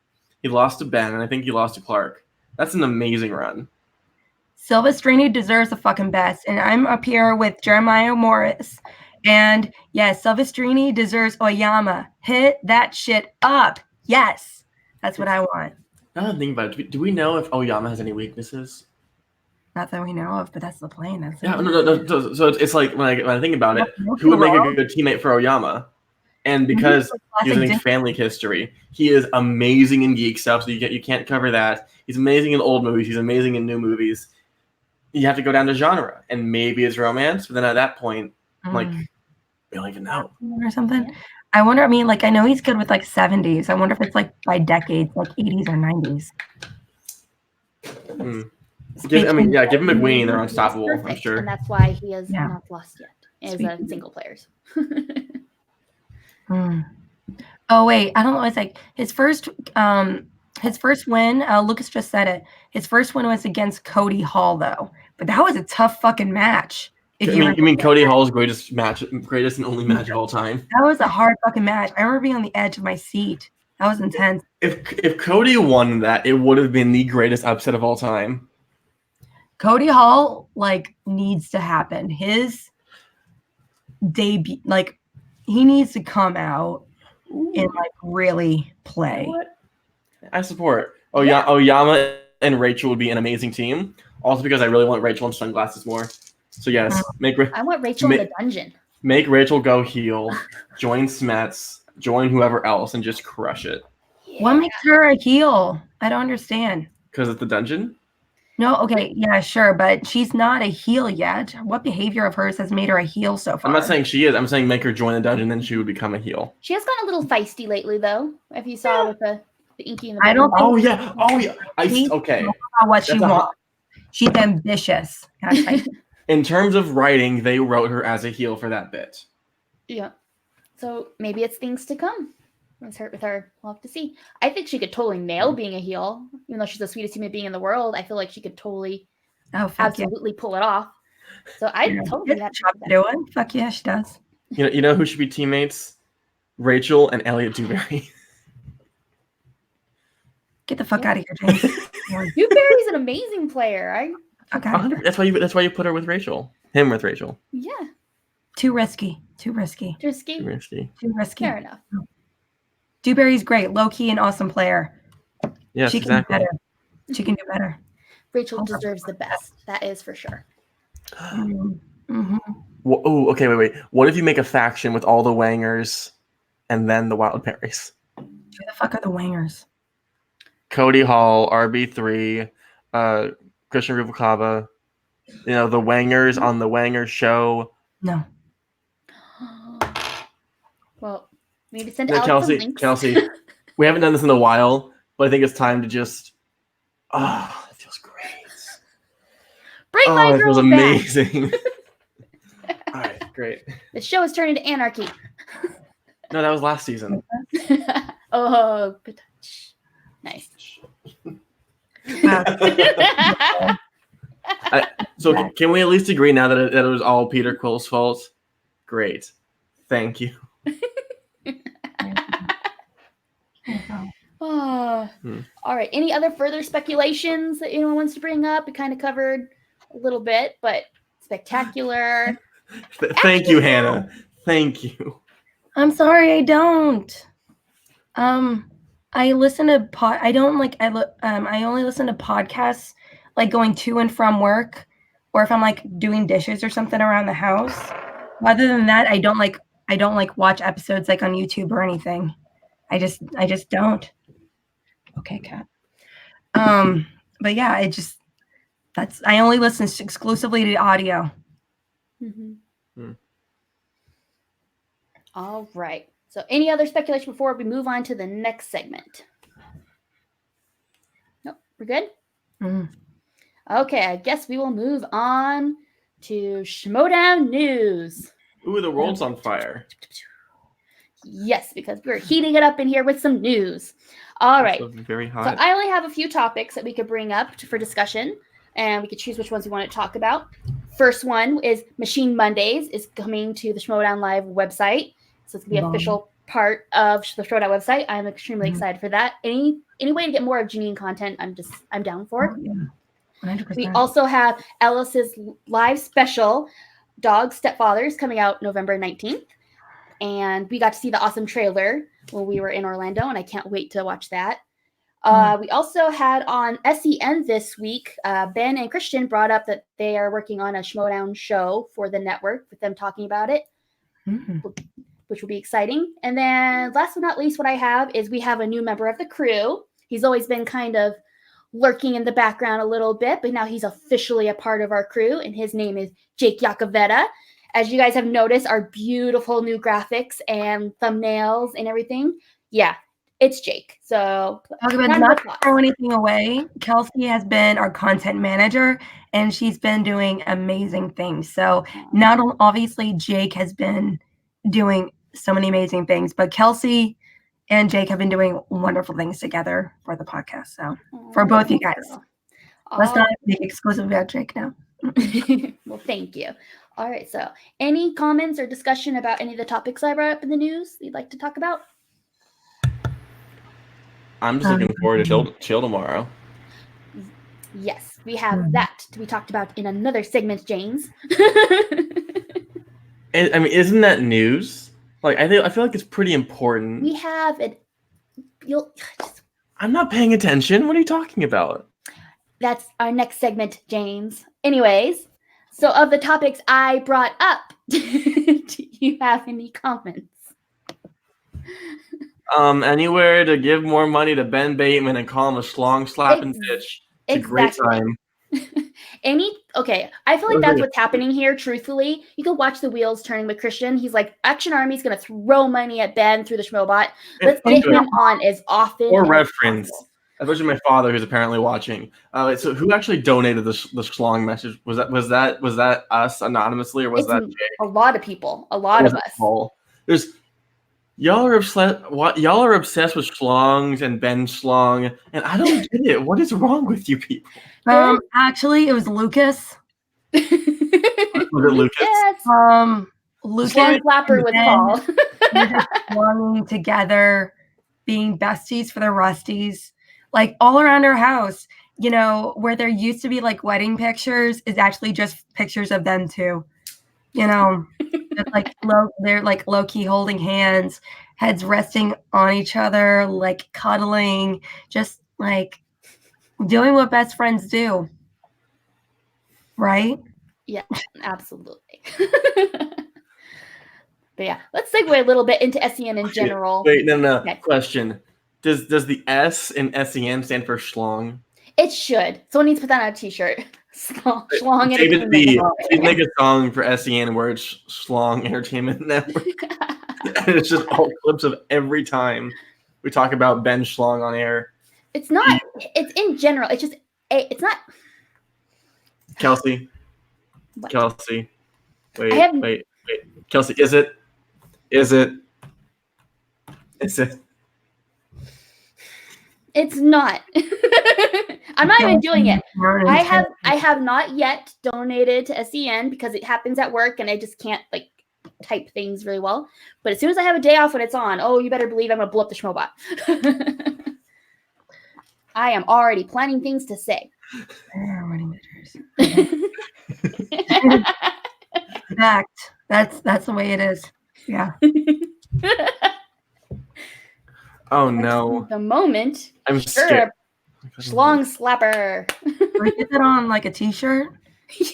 He lost to Ben, and I think he lost to Clark. That's an amazing run. Silvestrini deserves the fucking best, and I'm up here with Jeremiah Morris. And yes, Silvestrini deserves Oyama. Hit that shit up. Yes, that's what I want. Now that I think about it, do we know if Oyama has any weaknesses? Not that we know of, but that's the plan. That's Yeah, no. So it's like when I think about it, who would make a good teammate for Oyama? And because using family history, he is amazing in geek stuff. So you can't cover that. He's amazing in old movies. He's amazing in new movies. You have to go down to genre, and maybe it's romance. But then at that point, like we don't even know or something. I wonder. I mean, like I know he's good with like 70s. I wonder if it's like by decades, like 80s or 90s. Give him McWeen. They're unstoppable. Perfect, I'm sure, and that's why he has not lost yet as a single players. Oh wait, I don't know. It's like his first win. Lucas just said it. His first win was against Cody Hall, though. But that was a tough fucking match. You mean Cody Hall's greatest and only match of all time? That was a hard fucking match. I remember being on the edge of my seat. That was intense. If Cody won that, it would have been the greatest upset of all time. Cody Hall needs to happen. His debut, he needs to come out and really play. You know what? I support. Oyama and Rachel would be an amazing team. Also because I really want Rachel in sunglasses more. So yes, I want Rachel in the dungeon. Make Rachel go heel, join Smets, join whoever else, and just crush it. Yeah. What makes her a heel? I don't understand. Because it's the dungeon? No, okay, yeah, sure, but she's not a heel yet. What behavior of hers has made her a heel so far? I'm not saying she is. I'm saying make her join the dungeon, then she would become a heel. She has gotten a little feisty lately, though. If you saw with the Inky in the I don't. Oh yeah. Okay. What she wants. She's ambitious. In terms of writing, they wrote her as a heel for that bit. Yeah. So maybe it's things to come. With her. We'll have to see. I think she could totally nail being a heel, even though she's the sweetest human being in the world. I feel like she could totally, absolutely pull it off. So I totally have to do it. Fuck yeah, she does. You know who should be teammates? Rachel and Elliot Dewberry. Get the fuck out of here, James. Dewberry's an amazing player. Okay. That's why you put her with Rachel. Him with Rachel. Yeah. Too risky. Fair enough. Dewberry's great, low key and awesome player. Yes, she can do better. She can do better. Rachel deserves the best. That is for sure. Mm-hmm. Well, oh, okay, wait. What if you make a faction with all the Wangers and then the Wild Berries? Who the fuck are the Wangers? Cody Hall, RB3, Christian Rubalcaba. The Wangers on the Wangers show. No. Well, maybe send Alex some links. Kelsey, we haven't done this in a while, but I think it's time to just. Oh, it feels great. Bring my girls back. It feels amazing. All right, great. The show has turned into anarchy. No, that was last season. Oh, good touch. Nice. So can we at least agree now that it was all Peter Quill's fault? Great. Thank you. All right. Any other further speculations that anyone wants to bring up? We kind of covered little bit, but spectacular. Thank you, Hannah. Thank you. I'm sorry, I don't. I listen to I only listen to podcasts like going to and from work, or if I'm like doing dishes or something around the house. Other than that, I don't like watch episodes like on YouTube or anything. I just don't. Okay, Kat. But yeah, I only listen exclusively to audio. All right. So any other speculation before we move on to the next segment? Nope, we're good? Okay, I guess we will move on to Schmodown News. Ooh, the world's on fire. Yes, because we're heating it up in here with some news. All right. Also very hot. So I only have a few topics that we could bring up for discussion, and we could choose which ones we want to talk about. First one is Machine Mondays is coming to the Schmodown Live website. So it's going to be an official part of the Schmodown website. I'm extremely excited for that. Any way to get more of Janine content, I'm down for. Oh, yeah. 100%. We also have Ellis's live special, Dog Stepfathers, coming out November 19th. And we got to see the awesome trailer when we were in Orlando, and I can't wait to watch that. We also had on SEN this week, Ben and Christian brought up that they are working on a Schmodown show for the network with them talking about it, which will be exciting. And then last but not least, what I have is we have a new member of the crew. He's always been kind of lurking in the background a little bit, but now he's officially a part of our crew, and his name is Jake Yacovetta. As you guys have noticed, our beautiful new graphics and thumbnails and everything. Yeah, it's Jake. So not to throw anything away, Kelsey has been our content manager, and she's been doing amazing things. So not obviously Jake has been doing so many amazing things, but Kelsey and Jake have been doing wonderful things together for the podcast. So for both you guys, let's not make exclusive about Jake now. Well, thank you. All right. So any comments or discussion about any of the topics I brought up in the news you'd like to talk about? I'm just looking forward to chill tomorrow. Yes, we have that to be talked about in another segment, James. I mean, isn't that news? Like, I feel like it's pretty important. We have it. I'm not paying attention. What are you talking about? That's our next segment, James. Anyways, so of the topics I brought up, do you have any comments? Anywhere to give more money to Ben Bateman and call him a schlong slapping bitch. It's a great time. Okay, I feel like that's what's happening here, truthfully. You can watch the wheels turning with Christian. He's like, Action Army's going to throw money at Ben through the Schmobot. Let's get him on as often or as reference. possible. Especially my father, who's apparently watching. So who actually donated the schlong message? Was that us anonymously, or was that Jake? A lot of people. A lot of us. Y'all are obsessed with schlongs and Ben Schlong, and I don't get it. What is wrong with you people? Actually, it was Lucas. Was it Lucas? Yes. Lucas Flapper was called. They're just belonging together, being besties for the Rusties, like all around our house. You know, where there used to be like wedding pictures is actually just pictures of them two. You know, they're like low key holding hands, heads resting on each other, like cuddling, just like doing what best friends do. Right? Yeah, absolutely. But yeah, let's segue a little bit into SEN in general. Wait, no. Okay. Question. Does the S in SEN stand for schlong? It should. Someone needs to put that on a t-shirt. Schlong David B. Please make a song for SEN where it's Schlong Entertainment Network. And it's just all clips of every time we talk about Ben Schlong on air. It's not. It's in general. It's just. It's not. Kelsey. What? Kelsey. Wait. Kelsey, is it? It's not. I'm not even doing it. I have not yet donated to SEN because it happens at work and I just can't like type things really well. But as soon as I have a day off when it's on, oh, you better believe I'm gonna blow up the Schmobot. I am already planning things to say. Fact. That's the way it is. Yeah. Oh no. The moment. I'm Sure. scared. Schlong slapper. We get that on like a t-shirt,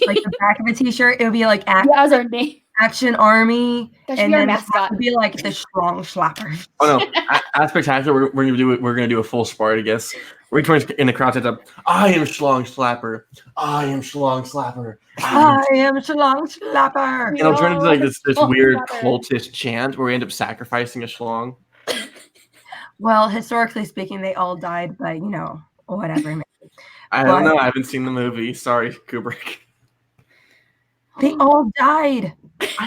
like the back of a t-shirt. It would be like That was our name. Action Army, That should and be our then mascot. it would be like the strong slapper. Oh no! At Spectacular, we're gonna do a full Spartacus. We're going in the crowd to I am Schlong Slapper. I am Schlong Slapper. I am Schlong Slapper. And I'll turn into like this weird Slapper. cultist chant where we end up sacrificing a schlong. Well, historically speaking, they all died, but you know, whatever. I don't know. I haven't seen the movie. Sorry, Kubrick. They all died. I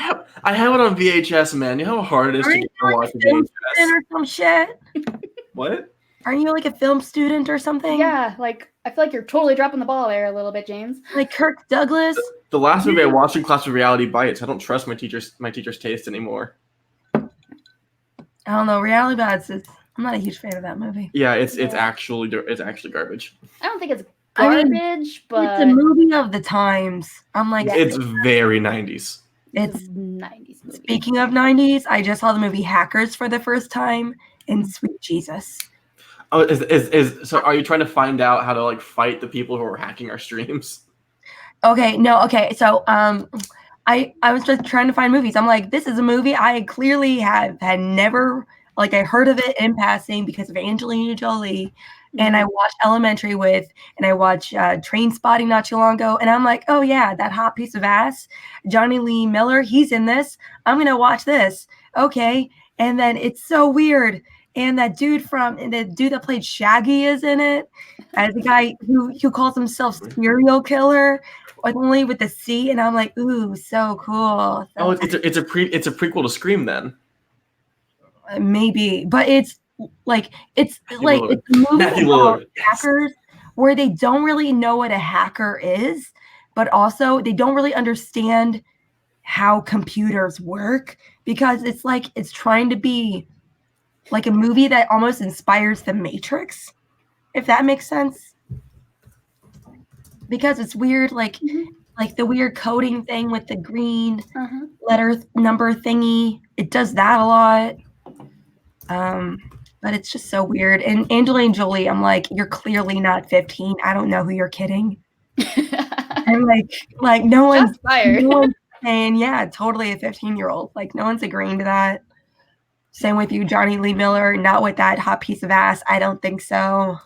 have it on VHS, man. You know how hard it is to get to watch a film VHS. student or some shit? What? Aren't you like a film student or something? Yeah, like I feel like you're totally dropping the ball there a little bit, James. Like Kirk Douglas. The last movie I watched in class was Reality Bites. I don't trust my teacher's taste anymore. I don't know. Reality Bites is. I'm not a huge fan of that movie. Yeah, it's actually garbage. I don't think it's I garbage, mean, but it's a movie of the times. I'm like, It's very 90s. It's 90s movie. Speaking of 90s, I just saw the movie Hackers for the first time, and sweet Jesus. Oh, so are you trying to find out how to like fight the people who are hacking our streams? Okay, no, okay. So I was just trying to find movies. I'm like, this is a movie I clearly had never, like, I heard of it in passing because of Angelina Jolie. And I watched Elementary and I watched Train Spotting not too long ago. And I'm like, oh yeah, that hot piece of ass, Johnny Lee Miller, he's in this. I'm going to watch this. Okay. And then it's so weird. And the dude that played Shaggy is in it, as a guy who calls himself serial killer, only with the C. And I'm like, ooh, so cool. So it's a prequel to Scream then. Maybe, but it's a movie about hackers where they don't really know what a hacker is, but also they don't really understand how computers work, because it's trying to be like a movie that almost inspires The Matrix, if that makes sense. Because it's weird, like the weird coding thing with the green letter number thingy. It does that a lot. But it's just so weird. And Angelina Jolie, I'm like, you're clearly not 15. I don't know who you're kidding. I'm like no one's saying, yeah, totally a 15-year-old. Like, no one's agreeing to that. Same with you, Johnny Lee Miller. Not with that hot piece of ass. I don't think so.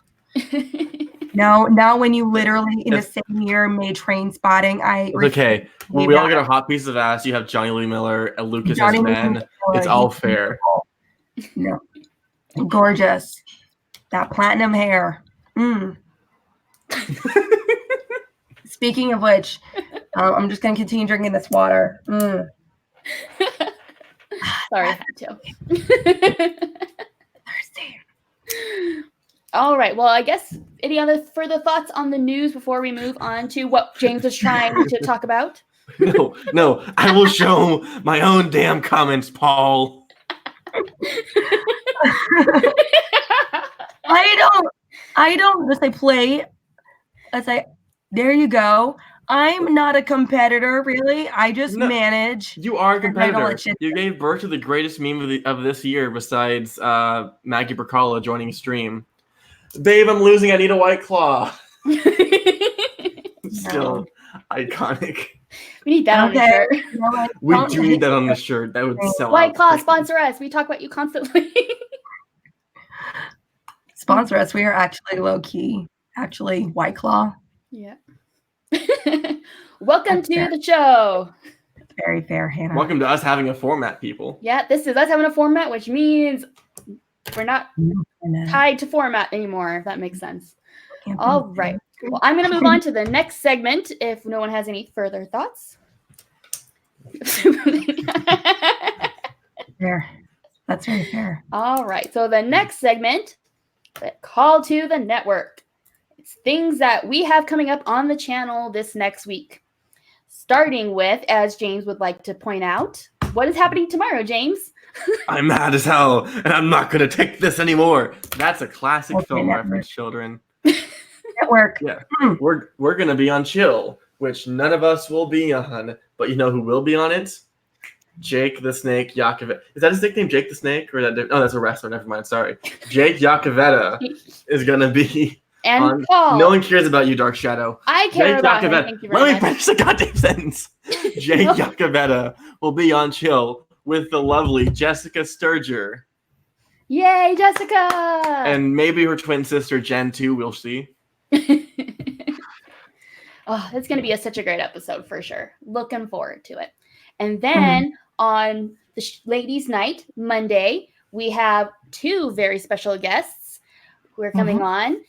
No, not when you literally in the same year made Train Spotting. Okay. When we all get a hot piece of ass, you have Johnny Lee Miller and Lucas as men. It's all fair. No. Gorgeous. That platinum hair. Speaking of which, I'm just going to continue drinking this water. Sorry, I had to. Thirsty. All right. Well, I guess any other further thoughts on the news before we move on to what James was trying to talk about? No. I will show my own damn comments, Paul. I don't just say play. I say, there you go. I'm not a competitor, really. I just manage. You are a competitor. You gave birth to the greatest meme of this year besides Maggie Bercala joining stream. Babe, I'm losing. I need a White Claw. Still iconic. We need that on the shirt. We do need that on the shirt. That would sell White out. Claw, sponsor us. We talk about you constantly. Sponsor us. We are actually low-key. Actually, White Claw. Yeah. Welcome to the show. That's very fair, Hannah. Welcome to us having a format, people. Yeah, this is us having a format, which means we're not tied to format anymore, if that makes sense. All right. Well, I'm going to move on to the next segment if no one has any further thoughts. Fair. That's very fair. All right. So the next segment, the call to the network. It's things that we have coming up on the channel this next week. Starting with, as James would like to point out, what is happening tomorrow, James? I'm mad as hell, and I'm not going to take this anymore. That's a classic film reference, children. Network. Yeah. We're going to be on chill. which none of us will be on, but you know who will be on it? Jake the Snake Yakoveta. Is that his nickname, Jake the Snake? Or that? Oh, that's a wrestler. Never mind. Sorry. Jake Yakoveta is going to be And on. Paul. No one cares about you, Dark Shadow. I care Jake about him. Yakoveta. Thank you very Let me much. finish the goddamn sentence. Jake Yakoveta will be on Chill with the lovely Jessica Sturger. Yay, Jessica! And maybe her twin sister, Jen, too. We'll see. Oh, it's going to be such a great episode for sure. Looking forward to it. And then on the ladies' night, Monday, we have two very special guests who are coming on.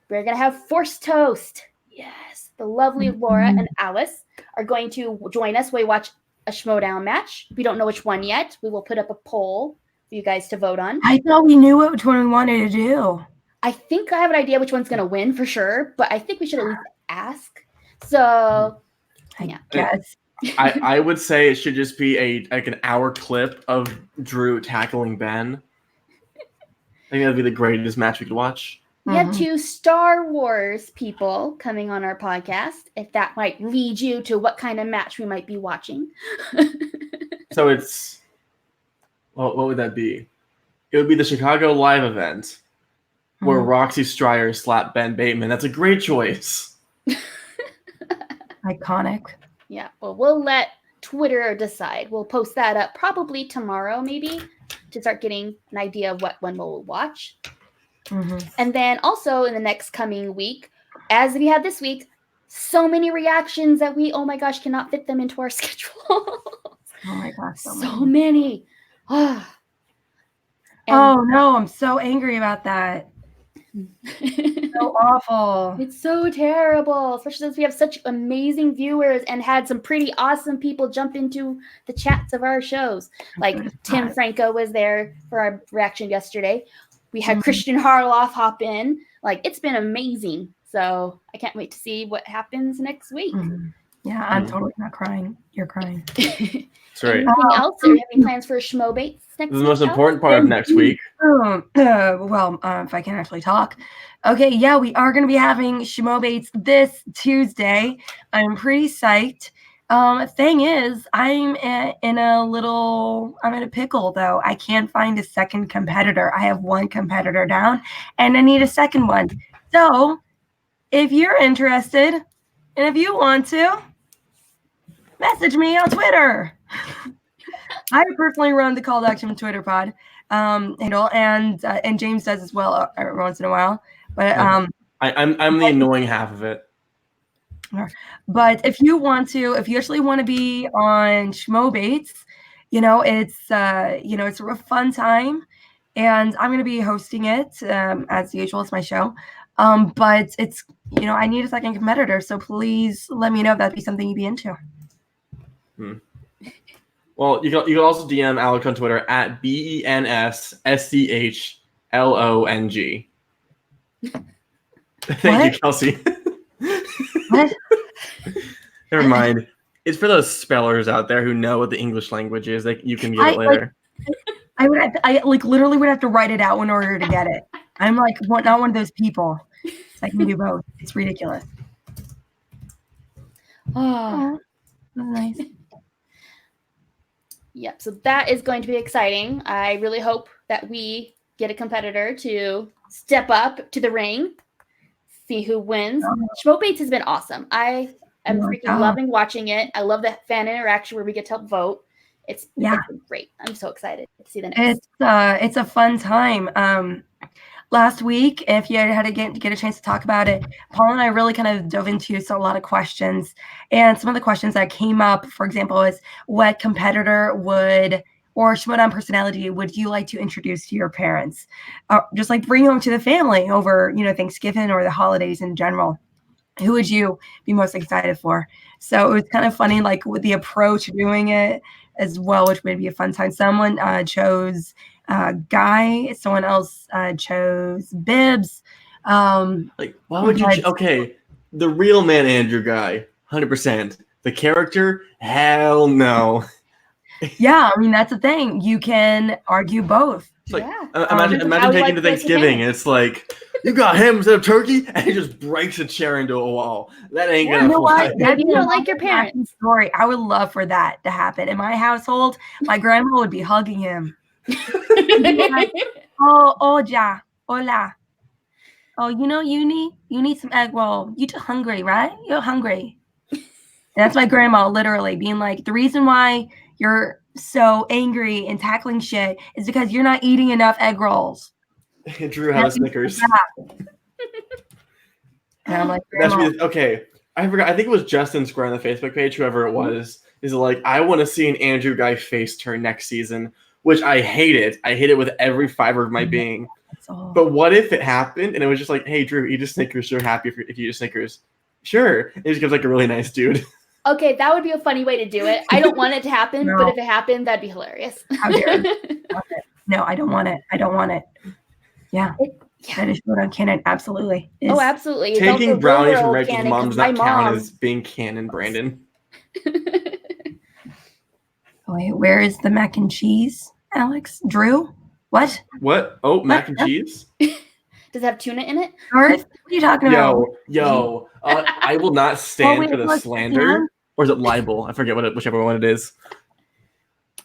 We're going to have Forced Toast. Yes. The lovely Laura and Alice are going to join us while we watch a Schmodown match. We don't know which one yet. We will put up a poll for you guys to vote on. I thought we knew which one we wanted to do. I think I have an idea which one's going to win for sure, but I think we should at least ask. So, I guess. I would say it should just be an hour clip of Drew tackling Ben. I think that'd be the greatest match we could watch. We had two Star Wars people coming on our podcast, if that might lead you to what kind of match we might be watching. So it's, well, what would that be? It would be the Chicago Live event where Roxy Stryer slapped Ben Bateman. That's a great choice. Iconic. Yeah, well, we'll let Twitter decide. We'll post that up probably tomorrow, maybe, to start getting an idea of what one we'll watch. And then also in the next coming week, as we had this week, so many reactions that we, oh my gosh, cannot fit them into our schedule. Oh my gosh, so many. Oh no, I'm so angry about that. So awful. It's so terrible, especially since we have such amazing viewers and had some pretty awesome people jump into the chats of our shows. Like Tim Franco was there for our reaction yesterday. We had Christian Harloff hop in. Like, it's been amazing. So I can't wait to see what happens next week. Yeah, I'm totally not crying. You're crying. That's right. Anything else? Are you having plans for Schmo Bates next week? The most important part of next week. If I can actually talk. Okay, yeah, we are going to be having Schmo Bates this Tuesday. I'm pretty psyched. Thing is, I'm in a pickle though. I can't find a second competitor. I have one competitor down and I need a second one. So if you're interested and if you want to, message me on Twitter. I personally run the Call to Action Twitter pod handle, and James does as well every once in a while. But I'm the annoying half of it. But if you actually want to be on Schmo Bates, it's a fun time, and I'm going to be hosting it as usual. It's my show, but it's I need a second competitor, so please let me know if that'd be something you'd be into. Well, you can also DM Alec on Twitter at BENSSCHLONG. Thank you, Kelsey. What? Never mind. It's for those spellers out there who know what the English language is. Like, you can get it later. I literally would have to write it out in order to get it. I'm not one of those people. I can do both. It's ridiculous. Oh, nice. Yep. So that is going to be exciting. I really hope that we get a competitor to step up to the ring, see who wins. Schmo Bates has been awesome. I am freaking loving watching it. I love the fan interaction where we get to help vote. It's been great. I'm so excited to see the next. It's a fun time. Last week, if you had to get a chance to talk about it, Paul and I really kind of dove into a lot of questions. And some of the questions that came up, for example, is what competitor or Schmodown personality would you like to introduce to your parents? Just like bring home to the family over, Thanksgiving or the holidays in general. Who would you be most excited for? So it was kind of funny, like with the approach of doing it as well, which would be a fun time. Someone chose Ghai. Someone else chose Bibbs. Why would you? Okay, the real man, Andrew Ghai, 100%. The character, hell no. Yeah, I mean that's the thing. You can argue both. It's like, imagine taking to Thanksgiving. It's like, You got ham instead of turkey, and he just breaks a chair into a wall. That ain't gonna fly. Maybe you don't like your parents. Story. I would love for that to happen in my household. My grandma would be hugging him. Oh, ja, hola. Oh, you need some egg roll. You too hungry, right? You're hungry. And that's my grandma literally being like, the reason why you're so angry and tackling shit is because you're not eating enough egg rolls. Drew had a Snickers. And I'm like, That should Grandma, be okay. I forgot. I think it was Justin Square on the Facebook page, whoever it was, is like, I want to see an Andrew Ghai face turn next season, which I hate it. I hate it with every fiber of my being. But what if it happened and it was just like, hey, Drew, eat a Snickers. You're happy if you eat a Snickers. Sure. It just gives like a really nice dude. Okay, that would be a funny way to do it. I don't want it to happen, No. but if it happened, that'd be hilarious. How dare you. No, I don't want it. I don't want it. Yeah. That is what on canon. Absolutely. Oh, absolutely. It's Taking also brownies from rural Rachel's canon, mom 'cause does not my count mom- as being canon, Brandon. Wait, where is the mac and cheese, Alex? Drew? What? What? Oh, mac and cheese? Does it have tuna in it? Garth? What are you talking about? Yo. I will not stand wait, for the what's slander. that? Or is it libel? I forget whichever one it is.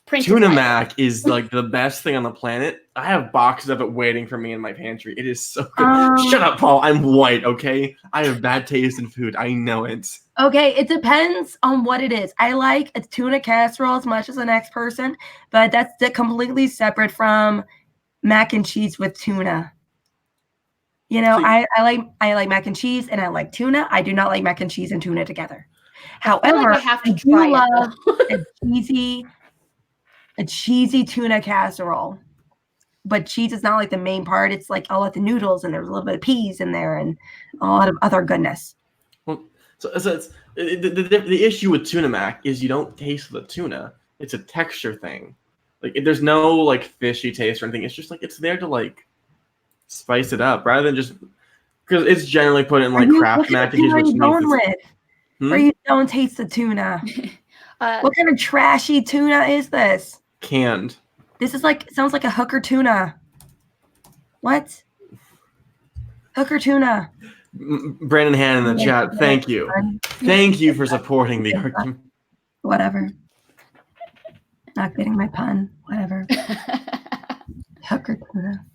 Printed Tuna light. mac is like the best thing on the planet. I have boxes of it waiting for me in my pantry. It is so good. Shut up, Paul. I'm white, okay? I have bad taste in food. I know it. Okay, it depends on what it is. I like a tuna casserole as much as the next person, but that's completely separate from mac and cheese with tuna. You know, See- I like mac and cheese and I like tuna. I do not like mac and cheese and tuna together. I feel However, like I have to do try love it. a cheesy tuna casserole. But cheese is not like the main part. It's like all of the noodles and there's a little bit of peas in there and a lot of other goodness. So it's, the issue with tuna mac is you don't taste the tuna. It's a texture thing. Like there's no like fishy taste or anything. It's just like it's there to like spice it up rather than just because it's generally put in like Kraft mac and cheese, What are which you going means with? Where you don't taste the tuna? What kind of trashy tuna is this? canned. This is like sounds like a hooker tuna. What? Hooker tuna. Brandon Han in the chat. Thank you. Thank you for supporting the argument. Whatever. Not getting my pun. Whatever. Hooker tuna.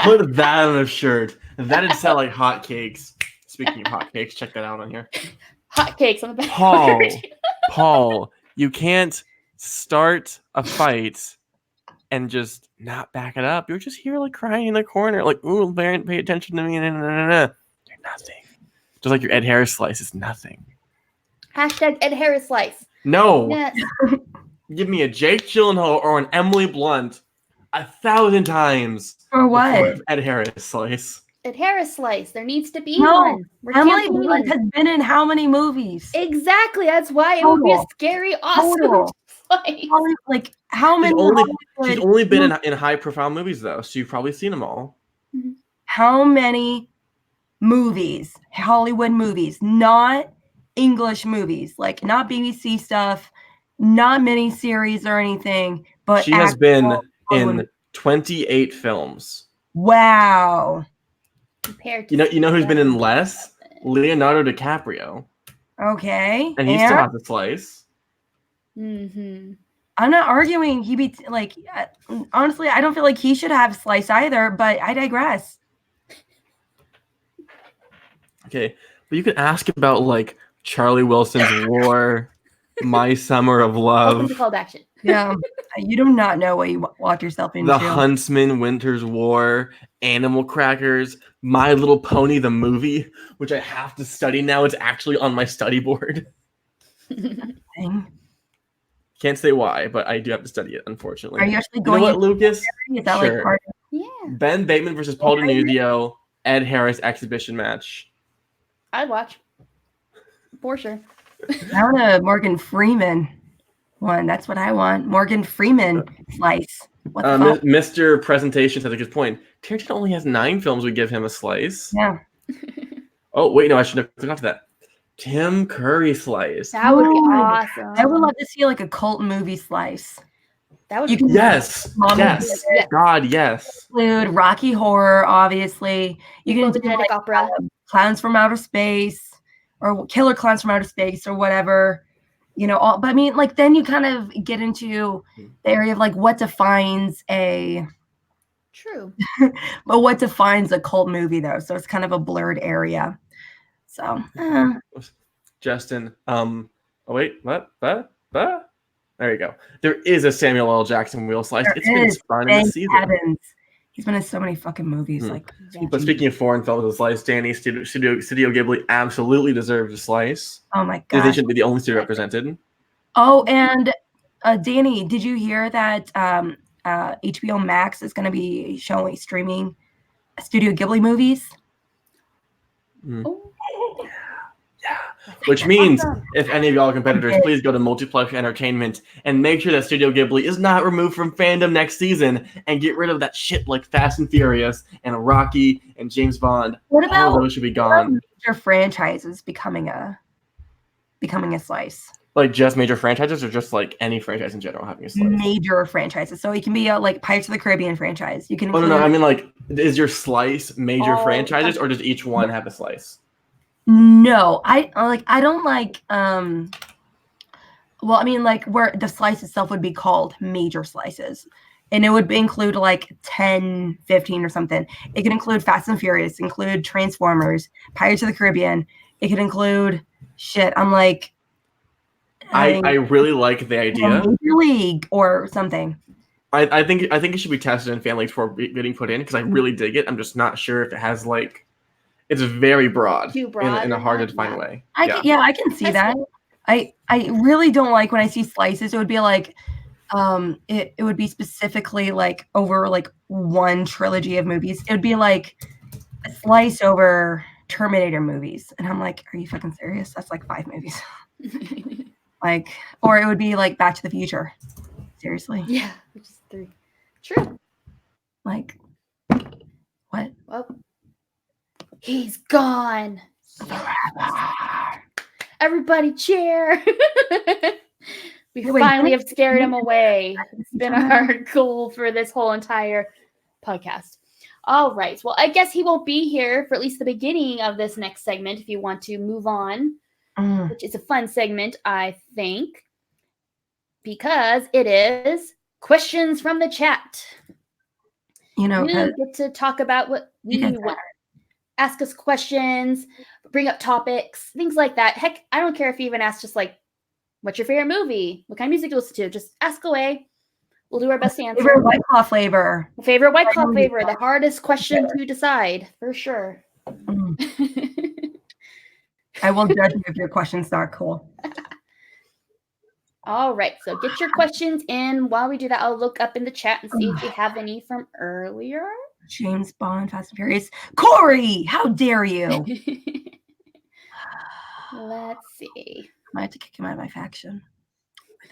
Put that on a shirt. That'd sell like hotcakes. Speaking of hotcakes, check that out on here. Hotcakes on the back. Paul, you can't start a fight and just not back it up. You're just here like crying in the corner, like, ooh, Baron, pay attention to me. You're nothing. Just like your Ed Harris slice is nothing. Hashtag Ed Harris slice. No. Yes. Give me a Jake Gyllenhaal or an Emily Blunt 1,000 times. For what? Ed Harris slice. Ed Harris slice. There needs to be No, one. We're Emily campaigning. Blunt has been in how many movies? Exactly. That's why it would be a scary, awesome Total. slice. Like how many? She's only been in high-profile movies though, so you've probably seen them all. How many movies? Hollywood movies, not English movies, like not BBC stuff, not miniseries or anything. But She has been Hollywood. in 28 films. Wow. Compared You know who's been in less? Leonardo DiCaprio, Okay. and he still has a slice. Mm-hmm. I'm not arguing. He be like, honestly, I don't feel like he should have slice either. But I digress. Okay, but you can ask about like Charlie Wilson's War, My Summer of Welcome to Love, Call to Action. Yeah, you do not know what you walk yourself into. The Huntsman, Winter's War, Animal Crackers, My Little Pony the movie, which I have to study now. It's actually on my study board. Thing. Can't say why, but I do have to study it, unfortunately. Are you actually You know going? what, Lucas? Is that Sure. like part of? Yeah. Ben Bateman versus Paul Denuzio, Ed Harris exhibition match. I'd watch. For sure. I want a Morgan Freeman one. That's what I want. Morgan Freeman slice. What the fuck? Mr. Presentation has a good point. Tarantino only has 9 films. We give him a slice. Yeah. Oh wait, no, I should have clicked onto that. Tim Curry slice. That would be Ooh. awesome. I would love to see like a cult movie slice. That would You be can- Yes. Mom and Yes. Dad. God, yes. include Rocky Horror, obviously. You can the do Genetic Opera. Clowns from Outer Space or Killer Clowns from Outer Space or whatever. But I mean, like, then you kind of get into the area of like what defines a cult movie though. So it's kind of a blurred area. So Justin. Oh wait, what? There you go. There is a Samuel L. Jackson wheel slice. There It's been is. fun in Thank this season. heavens. He's been in so many fucking movies. Like, But speaking of foreign films with a slice, Danny, Studio Ghibli absolutely deserves a slice. oh my They god. shouldn't be the only studio represented. Oh, and Danny, did you hear that HBO Max is going to be streaming Studio Ghibli movies? Oh. Yeah. Which means if any of y'all are competitors, please go to Multiplex Entertainment and make sure that Studio Ghibli is not removed from fandom next season and get rid of that shit like Fast and Furious and Rocky and James Bond. What All about of those should be gone. major franchises becoming a slice? Like just major franchises or just like any franchise in general having a slice? Major franchises. So it can be a like Pirates of the Caribbean franchise. You can Oh, include no. I mean, like, is your slice major All franchises or does each one have a slice? No, I don't like well, I mean, like, where the slice itself would be called major slices. And it would include like 10, 15 or something. It could include Fast and Furious, include Transformers, Pirates of the Caribbean. It could include shit. I'm like, I really like the idea. Major League or something. I think it should be tested in fan leagues before getting put in because I really dig it. I'm just not sure if it has like it's very broad, Too broad in a or hard to not? define Yeah. way. I can see That's that. cool. I really don't like when I see slices. It would be like it would be specifically like over like one trilogy of movies. It would be like a slice over Terminator movies. And I'm like, are you fucking serious? That's like 5 movies. Like, or it would be like Back to the Future. Seriously. Yeah, which is 3. True. Like, what? Well, he's gone. Everybody cheer. We Wait, finally have scared him away. It's been our goal for this whole entire podcast. All right. Well, I guess he won't be here for at least the beginning of this next segment if you want to move on, which is a fun segment, I think, because it is questions from the chat. You know, We get to talk about what we want. Ask us questions, bring up topics, things like that. Heck, I don't care if you even ask just like, what's your favorite movie? What kind of music do you listen to? Just ask away. We'll do our best to answer. favorite White Claw flavor. Favorite White Claw flavor. The hardest question to decide, for sure. I will judge you if your question's not cool. All right. So get your questions in. While we do that, I'll look up in the chat and see if we have any from earlier. James Bond, Fast and Furious. Corey, how dare you? Let's see. I might have to kick him out of my faction with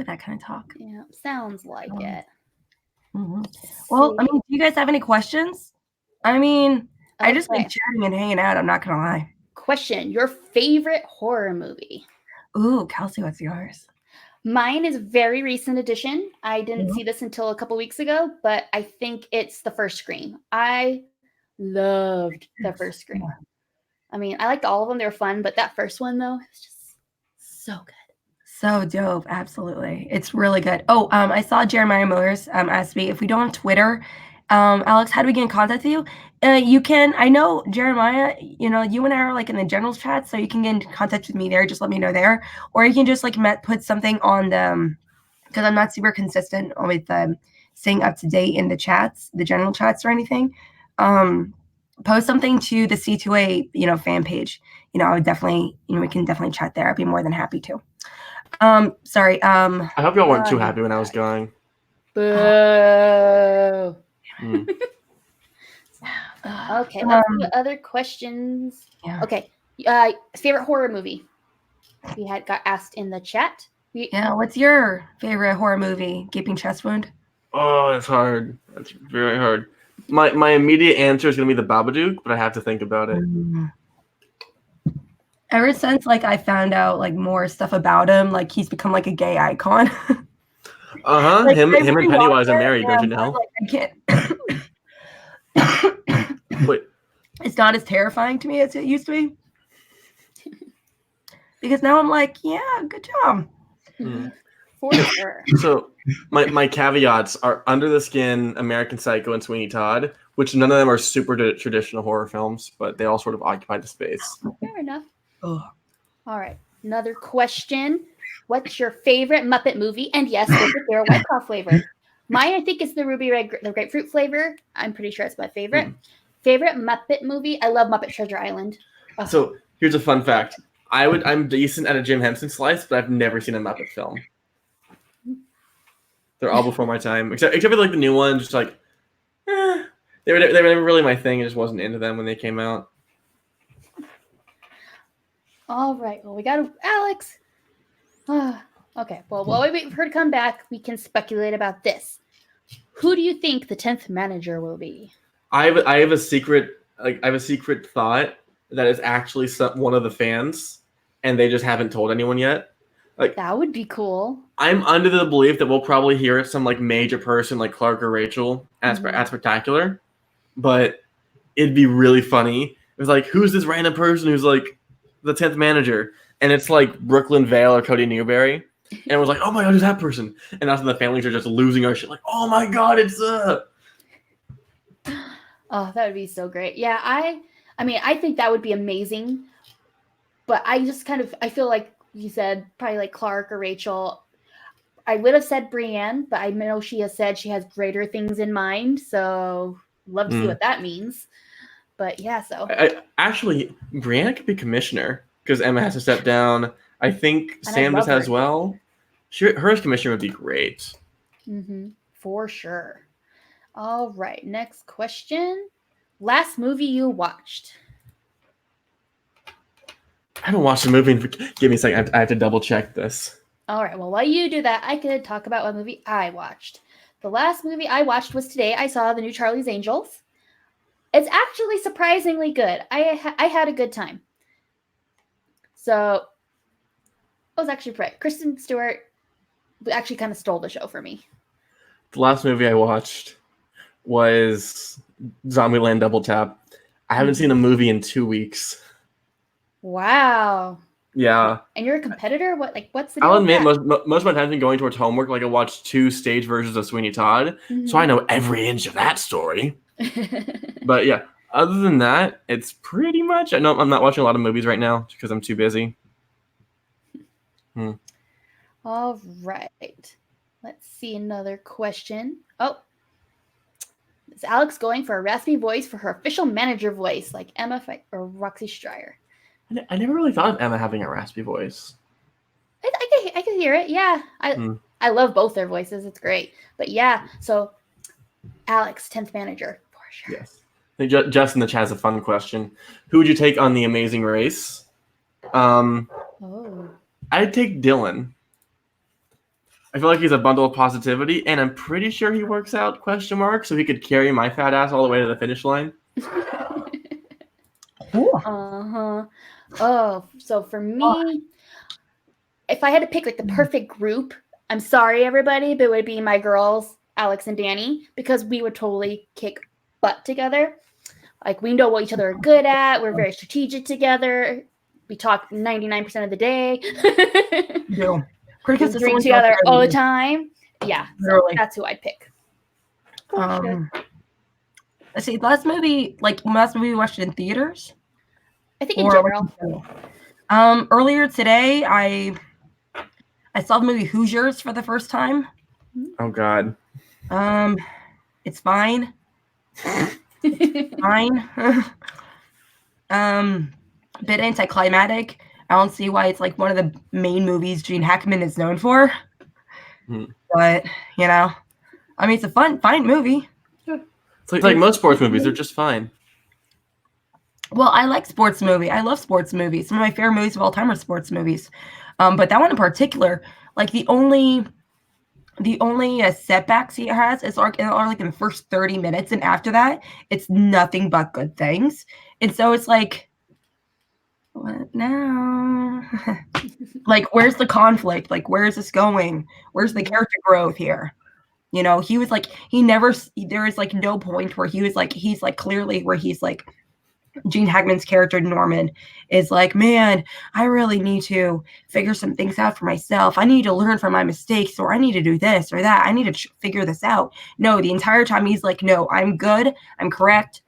that kind of talk. Yeah, sounds like it. Mm-hmm. Well, I mean, do you guys have any questions? I mean, I just like chatting and hanging out. I'm not gonna lie. Question: your favorite horror movie? Ooh, Kelsey, what's yours? Mine is very recent addition. I didn't see this until a couple weeks ago, but I think it's the first Scream. I loved the first Scream. I mean, I liked all of them. They were fun, but that first one, though, it was just so good. So dope. Absolutely. It's really good. Oh, I saw Jeremiah Millers ask me if we don't have Twitter. Alex, how do we get in contact with you? You can, I know Jeremiah, you and I are like in the general chat, so you can get in contact with me there. Just let me know there. Or you can just like put something on the, because I'm not super consistent with staying up to date in the chats, the general chats or anything. Post something to the C2A, fan page. I would definitely, we can definitely chat there. I'd be more than happy to. Sorry. I hope y'all weren't too happy when I was going. Boo. Okay, let's do other questions. Yeah. Okay, favorite horror movie? We got asked in the chat. What's your favorite horror movie? Gaping Chest Wound? Oh, that's hard. That's very hard. My immediate answer is gonna be The Babadook, but I have to think about it. Ever since I found out more stuff about him, he's become a gay icon. Like, Him I and rewatched Pennywise are it, married, don't you and I know? was like, I can't. Wait. It's not as terrifying to me as it used to be. Because now I'm like, yeah, good job. For sure. So my caveats are Under the Skin, American Psycho, and Sweeney Todd, which none of them are super traditional horror films, but they all sort of occupy the space. Fair enough. Ugh. All right. Another question. What's your favorite Muppet movie? And yes, with the Zero White Claw flavor. Mine, I think, is the the grapefruit flavor. I'm pretty sure it's my favorite. Favorite Muppet movie? I love Muppet Treasure Island. Oh. So here's a fun fact. I'm decent at a Jim Henson slice, but I've never seen a Muppet film. They're all before my time, except for like the new one. Just like, they were never really my thing. I just wasn't into them when they came out. All right. Well, we got Alex. Okay. Well, while we wait for her to come back, we can speculate about this. Who do you think the 10th manager will be? I have a secret thought that is actually one of the fans, and they just haven't told anyone yet. Like, that would be cool. I'm under the belief that we'll probably hear some like major person like Clark or Rachel at Spectacular, but it'd be really funny. It was like, who's this random person who's like the 10th manager? And it's like Brooklyn Vale or Cody Newberry. And it was like, oh my god, who's that person? And after the families are just losing our shit, like, oh my god, it's Oh, that would be so great. Yeah, I mean, I think that would be amazing. But I feel like you said probably like Clark or Rachel. I would have said Brienne, but I know she has said she has greater things in mind. So love to see what that means. But yeah, so actually, Brianna could be commissioner because Emma has to step down. I think Sam does as well. Her as commissioner would be great. For sure. All right, next question. Last movie you watched? I haven't watched the movie. Give me a second. I have to double check this. All right. Well, while you do that, I could talk about what movie I watched. The last movie I watched was today. I saw the new Charlie's Angels. It's actually surprisingly good. I had a good time. So it was actually pretty. Kristen Stewart actually kind of stole the show for me. The last movie I watched was Zombieland Double Tap. I haven't seen a movie in 2 weeks. Wow. Yeah. And you're a competitor? What's the deal? I'll admit, most of my time's been going towards homework. Like, I watched 2 stage versions of Sweeney Todd, so I know every inch of that story. But yeah, other than that, it's pretty much. I know I'm not watching a lot of movies right now because I'm too busy. All right. Let's see another question. Oh, is Alex going for a raspy voice for her official manager voice, like Emma or Roxy Stryer? I never really thought of Emma having a raspy voice. I can hear it. Yeah, I love both their voices. It's great. But yeah, so Alex, 10th manager for sure. Yes. I think Justin in the chat has a fun question. Who would you take on The Amazing Race? I'd take Dylan. I feel like he's a bundle of positivity, and I'm pretty sure he works out, ? So he could carry my fat ass all the way to the finish line. Oh, so for me, if I had to pick like the perfect group, I'm sorry everybody, but it would be my girls, Alex and Danny, because we would totally kick butt together. Like, we know what each other are good at. We're very strategic together. We talk 99% of the day. Yeah. We drink together all the time. Yeah, so that's who I'd pick. Let's see, last movie we watched in theaters. I think in general. Earlier today, I saw the movie Hoosiers for the first time. Oh God. It's fine. Fine. A bit anticlimactic. I don't see why it's like one of the main movies Gene Hackman is known for. But I mean, it's a fine movie. It's like most sports movies; they're just fine. Well, I like sports movie. I love sports movies. Some of my favorite movies of all time are sports movies. But that one in particular, like the only setbacks he has is like in the first 30 minutes, and after that, it's nothing but good things. And so it's like, What now? Like, where's the conflict? Like, where is this going? Where's the character growth here? You know, he was like, there is like no point where he's like clearly where he's like, Gene Hackman's character Norman is like, man, I really need to figure some things out for myself. I need to learn from my mistakes, or I need to do this or that. I need to figure this out. No, the entire time he's like, no, I'm good. I'm correct.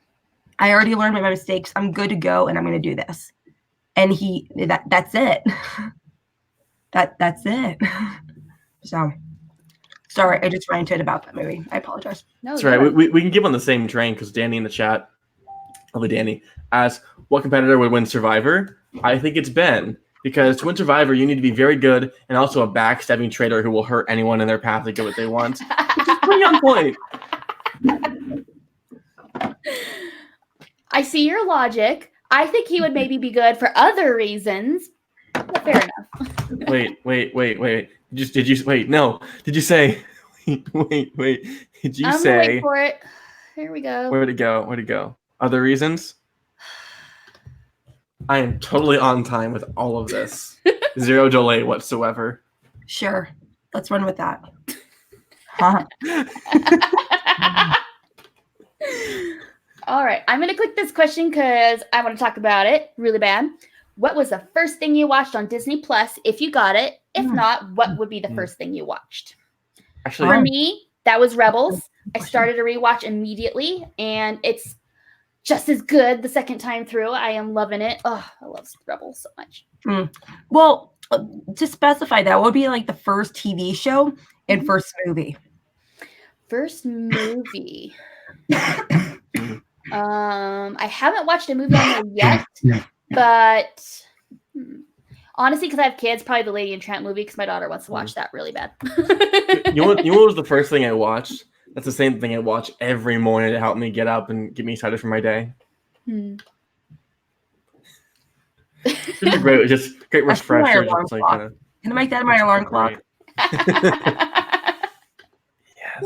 I already learned my mistakes. I'm good to go, and I'm going to do this. And that's it. That's it. So, sorry, I just ranted about that movie. I apologize. No, That's you're right. We can give on the same train because Danny in the chat, lovely Danny, asked what competitor would win Survivor. I think it's Ben, because to win Survivor, you need to be very good and also a backstabbing traitor who will hurt anyone in their path to get what they want. Which is pretty on point. I see your logic. I think he would maybe be good for other reasons. But fair enough. Wait. Did you wait? No. Did you say? Wait. Did you I'm say? gonna wait for it. Here we go. Where'd it go? Other reasons? I am totally on time with all of this. Zero delay whatsoever. Sure. Let's run with that. Huh? All right. I'm going to click this question because I want to talk about it really bad. What was the first thing you watched on Disney Plus if you got it? If not, what would be the first thing you watched? Actually, For me, that was Rebels. I started a rewatch immediately, and it's just as good the second time through. I am loving it. Oh, I love Rebels so much. Well, to specify, that would be like the first TV show and first movie. First movie. I haven't watched a movie on there yet, but honestly, because I have kids, probably the Lady and Tramp movie because my daughter wants to watch that really bad. you know what was the first thing I watched? That's the same thing I watch every morning to help me get up and get me excited for my day. It's great. Just great refresher. Just like, Can I make that my alarm clock? Yes.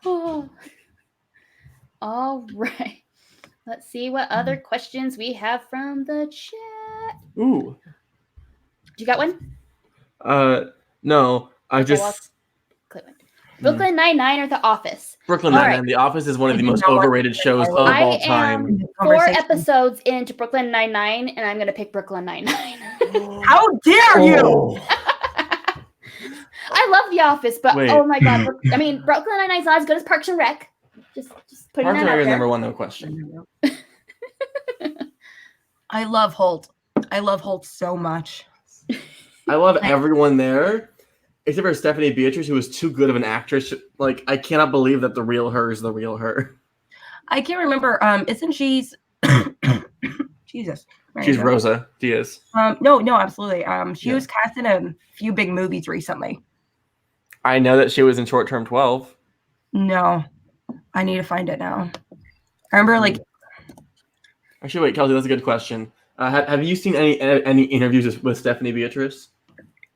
Oh. All right. Let's see what other questions we have from the chat. Ooh. You got one? No. I just. Brooklyn Nine-Nine or The Office? Brooklyn Nine-Nine. Right. The Office is one of the most overrated shows of all time. I am 4 episodes into Brooklyn Nine-Nine, and I'm going to pick Brooklyn Nine-Nine. How dare you! I love The Office, but oh my god. I mean, Brooklyn Nine-Nine is not as good as Parks and Rec. Just putting Parks that and out Rec is there. number one, no question. I love Holt. I love Holt so much. I love everyone there, except for Stephanie Beatrice, who is too good of an actress. Like, I cannot believe that the real her is the real her. I can't remember. Isn't she's Jesus? She's Rosa Diaz. No, absolutely. She was cast in a few big movies recently. I know that she was in Short Term 12. No, I need to find it now. I remember Actually, wait, Kelsey, that's a good question. Have you seen any interviews with Stephanie Beatrice?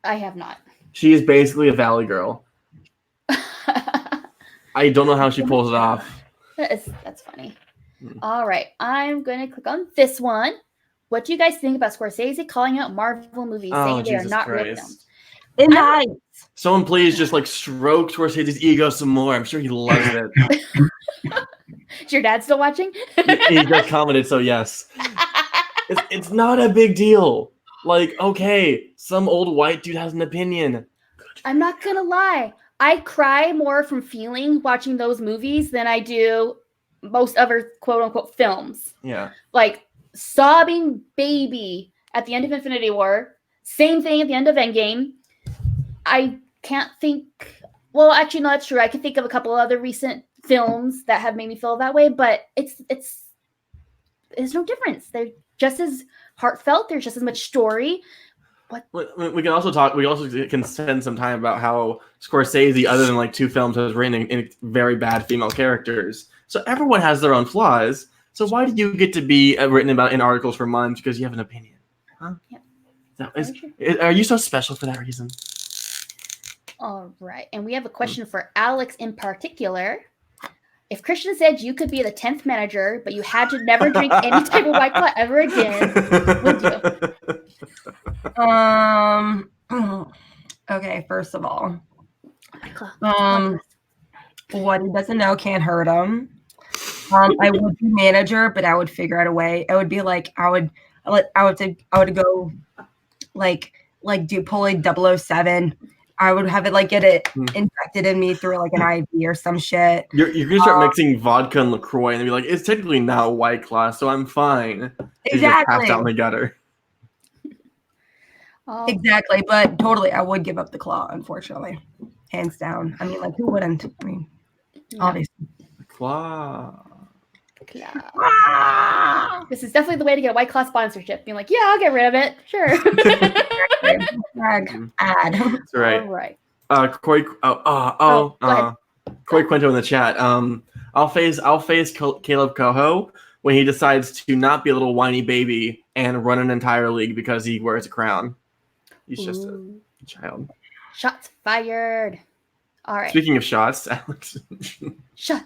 I have not. She is basically a Valley girl. I don't know how she pulls it off. That's funny. All right, I'm going to click on this one. What do you guys think about Scorsese calling out Marvel movies, saying they are not real films? Nice. Someone please just stroke Scorsese's ego some more. I'm sure he loves it. Is your dad still watching? He just commented, so yes. It's not a big deal. Okay, some old white dude has an opinion. I'm not gonna lie. I cry more from feeling watching those movies than I do most other quote unquote films. Yeah. Sobbing baby at the end of Infinity War. Same thing at the end of Endgame. I can't think. Well, actually, no, that's true. I can think of a couple other recent films that have made me feel that way, but there's no difference. They're just as heartfelt. There's just as much story. We can also talk. We also can spend some time about how Scorsese, other than 2 films, has written in very bad female characters. So everyone has their own flaws. So why do you get to be written about in articles for months because you have an opinion? Huh? Yeah. Are you so special for that reason? All right. And we have a question for Alex in particular. If Christian said you could be the 10th manager, but you had to never drink any type of White Claw ever again, would you? Okay, first of all, White Claw. what he doesn't know can't hurt him. I would be manager, but I would figure out a way. I would be like, I would go like do pull a 007. I would have it like get it injected in me through like an IV or some shit. You're gonna start mixing vodka and LaCroix, and they'll be like, it's technically not White Claw, so I'm fine. Exactly. Just passed out in the gutter. Exactly, but totally, I would give up the claw, unfortunately, hands down. I mean, like, who wouldn't? I mean, obviously. Claw. This is definitely the way to get a White Claw sponsorship. Being like, yeah, I'll get rid of it. Sure. Ad. That's right. All right. Corey. Go ahead. Corey Quinto in the chat. I'll face Caleb Coho when he decides to not be a little whiny baby and run an entire league because he wears a crown. He's just a child. Shots fired. All right. Speaking of shots, Alex. Shot.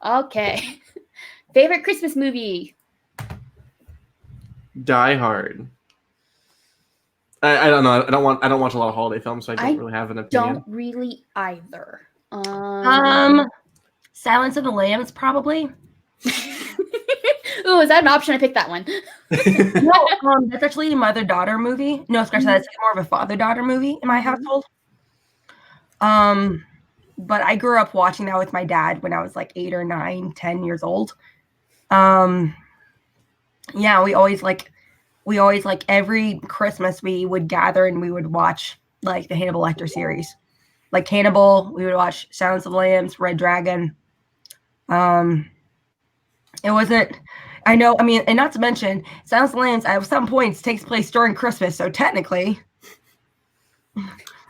Okay. Favorite Christmas movie? Die Hard. I don't know. I don't watch a lot of holiday films, so I don't really have an opinion. Don't really either. Silence of the Lambs, probably. Ooh, is that an option? I picked that one. No, that's actually a mother-daughter movie. No, scratch that. It's more of a father-daughter movie in my household. But I grew up watching that with my dad when I was like 8 or 9, 10 years old. Yeah, we always every Christmas we would gather and we would watch like the Hannibal Lecter series. Like Hannibal, we would watch Silence of the Lambs, Red Dragon. It wasn't, I know, I mean, and not to mention, Silence of the Lambs at some points takes place during Christmas, so technically.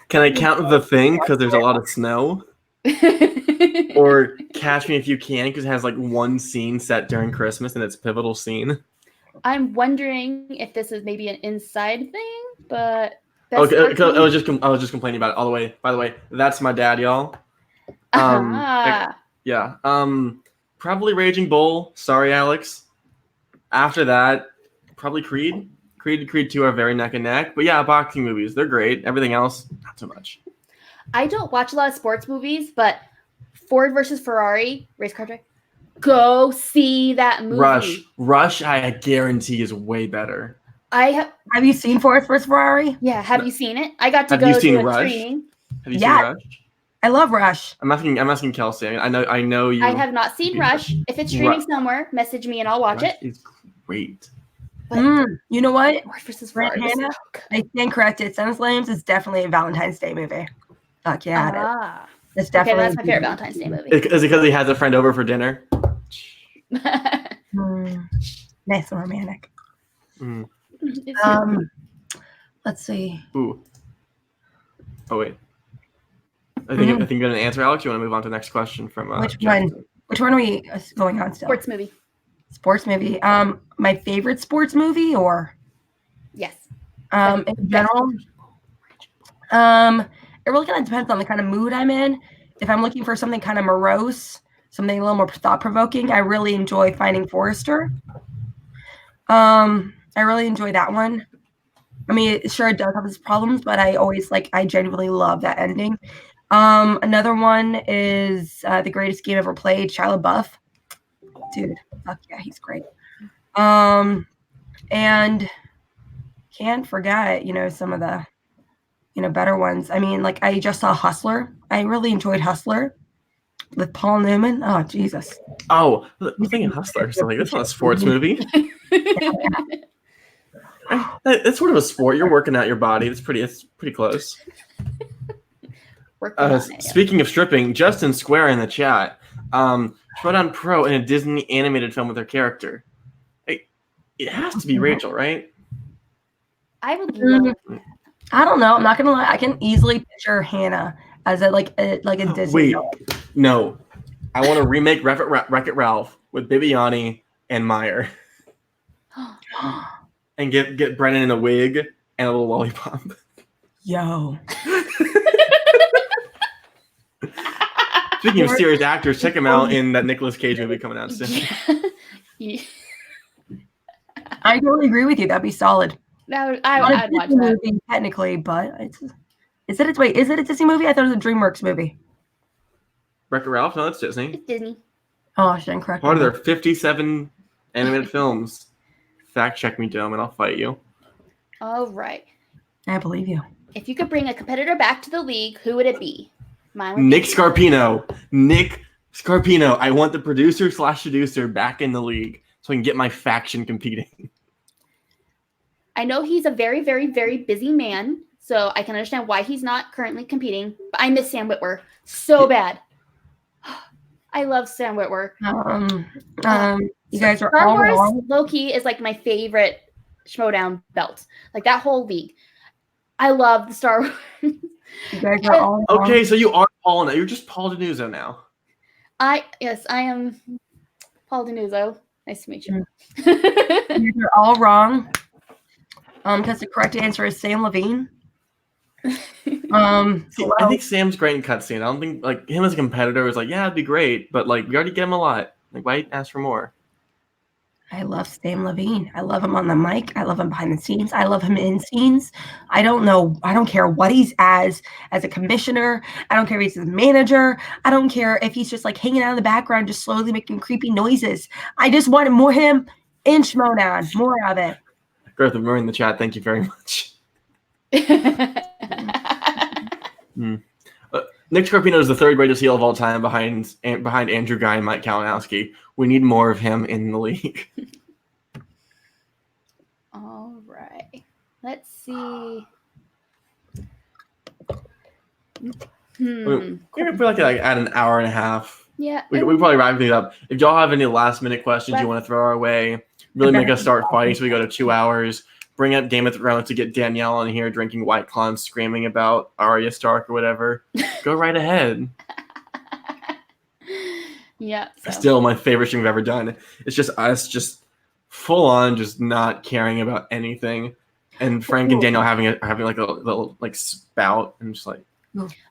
Can I count The Thing because there's a lot of snow? Or Catch Me If You Can because it has like one scene set during Christmas and it's a pivotal scene. I'm wondering if this is maybe an inside thing, but okay, I was just complaining about it all the way. By the way, that's my dad, y'all. Yeah. Probably Raging Bull. Sorry, Alex. After that, probably Creed. Creed 2 are very neck and neck. But yeah, boxing movies, they're great. Everything else, not so much. I don't watch a lot of sports movies, but Ford versus Ferrari, race car drive, go see that movie. Rush, I guarantee is way better. Have you seen Ford versus Ferrari? Yeah, have you seen it? I got to Have go you seen to a Rush? screening. Have you seen Rush? I love Rush. I'm asking Kelsey. I know you. I have not seen Rush. If it's streaming somewhere, message me and I'll watch it. It's great. You know what? Ford versus Ferrari. Hannah, I stand corrected. Silence of the Lambs is definitely a Valentine's Day movie. Fuck yeah, it's definitely. Okay, that's my favorite Valentine's Day movie. Is it because he has a friend over for dinner? Nice and romantic. Let's see. Ooh. Oh wait. I think you're going to answer, Alex. You want to move on to the next question from which one? Which one are we going on still? Sports movie. My favorite sports movie, or yes. In general. It really kind of depends on the kind of mood I'm in. If I'm looking for something kind of morose, something a little more thought-provoking, I really enjoy Finding Forrester. I really enjoy that one. I mean, sure, it does have its problems, but I genuinely love that ending. Another one is The Greatest Game Ever Played, Shia LaBeouf. Dude, fuck yeah, he's great. And can't forget, some of the, better ones. I mean, like, I just saw Hustler. I really enjoyed Hustler with Paul Newman. Oh, Jesus. Oh, I'm thinking Hustler. So, like, that's not a sports movie. It's sort of a sport. You're working out your body. It's pretty close. Speaking of stripping, Justin Square in the chat. Showdown Pro in a Disney animated film with her character. It has to be Rachel, right? I would love. I don't know. I'm not gonna lie. I can easily picture Hannah as a Disney. Wait, no. I want to remake Wreck-It Ralph with Bibiani and Meyer, and get Brennan in a wig and a little lollipop. Yo. Speaking of serious actors, check him out in that Nicolas Cage movie coming out soon. Yeah. I totally agree with you. That'd be solid. I'd watch that. Movie, technically, but is it a Disney movie? I thought it was a DreamWorks movie. Wreck-It Ralph? No, that's Disney. It's Disney. Oh, I shouldn't correct. Part of their 57 animated films. Fact check me, Dome, and I'll fight you. All right. I believe you. If you could bring a competitor back to the league, who would it be? Mine would Nick Scarpino. Nick Scarpino. I want the producer/seducer back in the league so I can get my faction competing. I know he's a very, very, very busy man, so I can understand why he's not currently competing. But I miss Sam Witwer so bad. I love Sam Witwer. You guys are Star all Wars wrong. low-key is like my favorite Schmodown belt. Like that whole league. I love the Star Wars. You guys are all wrong. Okay, so you are Paul now. You're just Paul DeNuzzo now. Yes, I am Paul DeNuzzo. Nice to meet you. You're all wrong. Because the correct answer is Sam Levine. See, I think Sam's great in cutscene. I don't think like him as a competitor is like, yeah, it'd be great, but like we already get him a lot. Like, why ask for more? I love Sam Levine. I love him on the mic. I love him behind the scenes. I love him in scenes. I don't care what he's as a commissioner. I don't care if he's a manager. I don't care if he's just like hanging out in the background, just slowly making creepy noises. I just want more him in Schmodown. More of it. Garth, we're in the chat. Thank you very much. Nick Scarpino is the third greatest heel of all time behind Andrew Ghai and Mike Kalinowski. We need more of him in the league. All right. Let's see. We're like at an hour and a half. Yeah. We probably wrap things up. If y'all have any last minute questions you want to throw our way, really make us start fighting so we go to 2 hours. Bring up Game of Thrones to get Danielle on here drinking White Claw and screaming about Arya Stark or whatever. Go right ahead. Yeah. So. Still my favorite stream we've ever done. It's just us just full on just not caring about anything. And Frank and Danielle having like a little like spout and just like.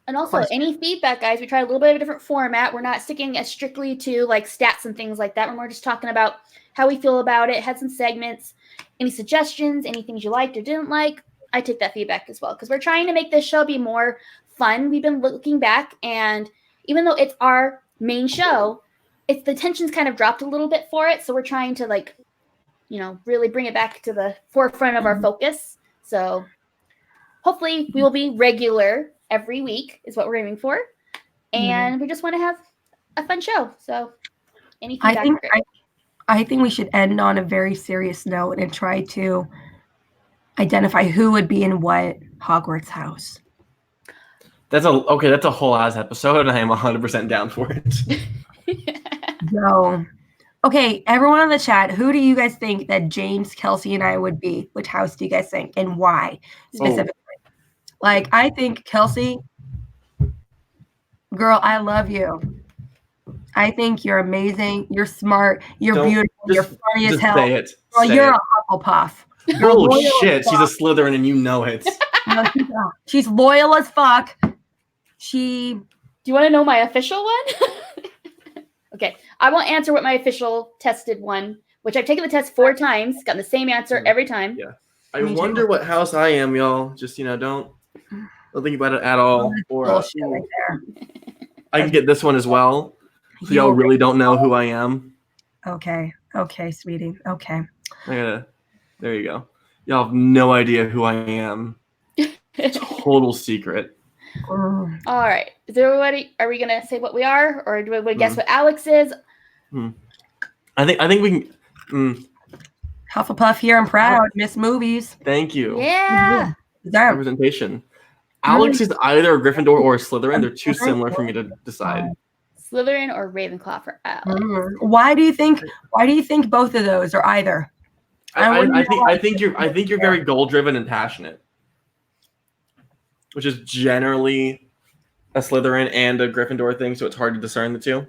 And also any feedback, guys, we tried a little bit of a different format. We're not sticking as strictly to like stats and things like that. We're more just talking about how we feel about it, had some segments, any suggestions, any things you liked or didn't like. I take that feedback as well because we're trying to make this show be more fun. We've been looking back, and even though it's our main show, the tension's kind of dropped a little bit for it. So we're trying to like, really bring it back to the forefront of our focus. So hopefully we will be regular every week is what we're aiming for. And we just want to have a fun show. So any feedback? I think we should end on a very serious note and try to identify who would be in what Hogwarts house. That's a whole ass episode, and I am 100% down for it. So, okay, everyone in the chat, who do you guys think that James, Kelsey, and I would be? Which house do you guys think, and why specifically? Like, I think Kelsey, girl, I love you. I think you're amazing. You're smart. You're beautiful. You're funny as hell. Say it. Girl, you're a Hufflepuff. Oh shit, she's a Slytherin and you know it. No, she's loyal as fuck. Do you want to know my official one? Okay, I won't answer what my official tested one, which I've taken the test 4 times, gotten the same answer every time. Yeah. I wonder what house I am, y'all. Just, don't think about it at all. Or bullshit right there. I can get this one as well. So y'all really don't know who I am. Okay, sweetie. Okay. There you go. Y'all have no idea who I am. Total secret. All right. Is everybody? Are we gonna say what we are, or do we guess what Alex is? I think we can. Hufflepuff here and proud. Miss Movies. Thank you. Yeah. Representation. Alex is either a Gryffindor or a Slytherin. They're too similar for me to decide. Slytherin or Ravenclaw for Alex. Why do you think both of those or either? I think you're very goal driven and passionate, which is generally a Slytherin and a Gryffindor thing, so it's hard to discern the two.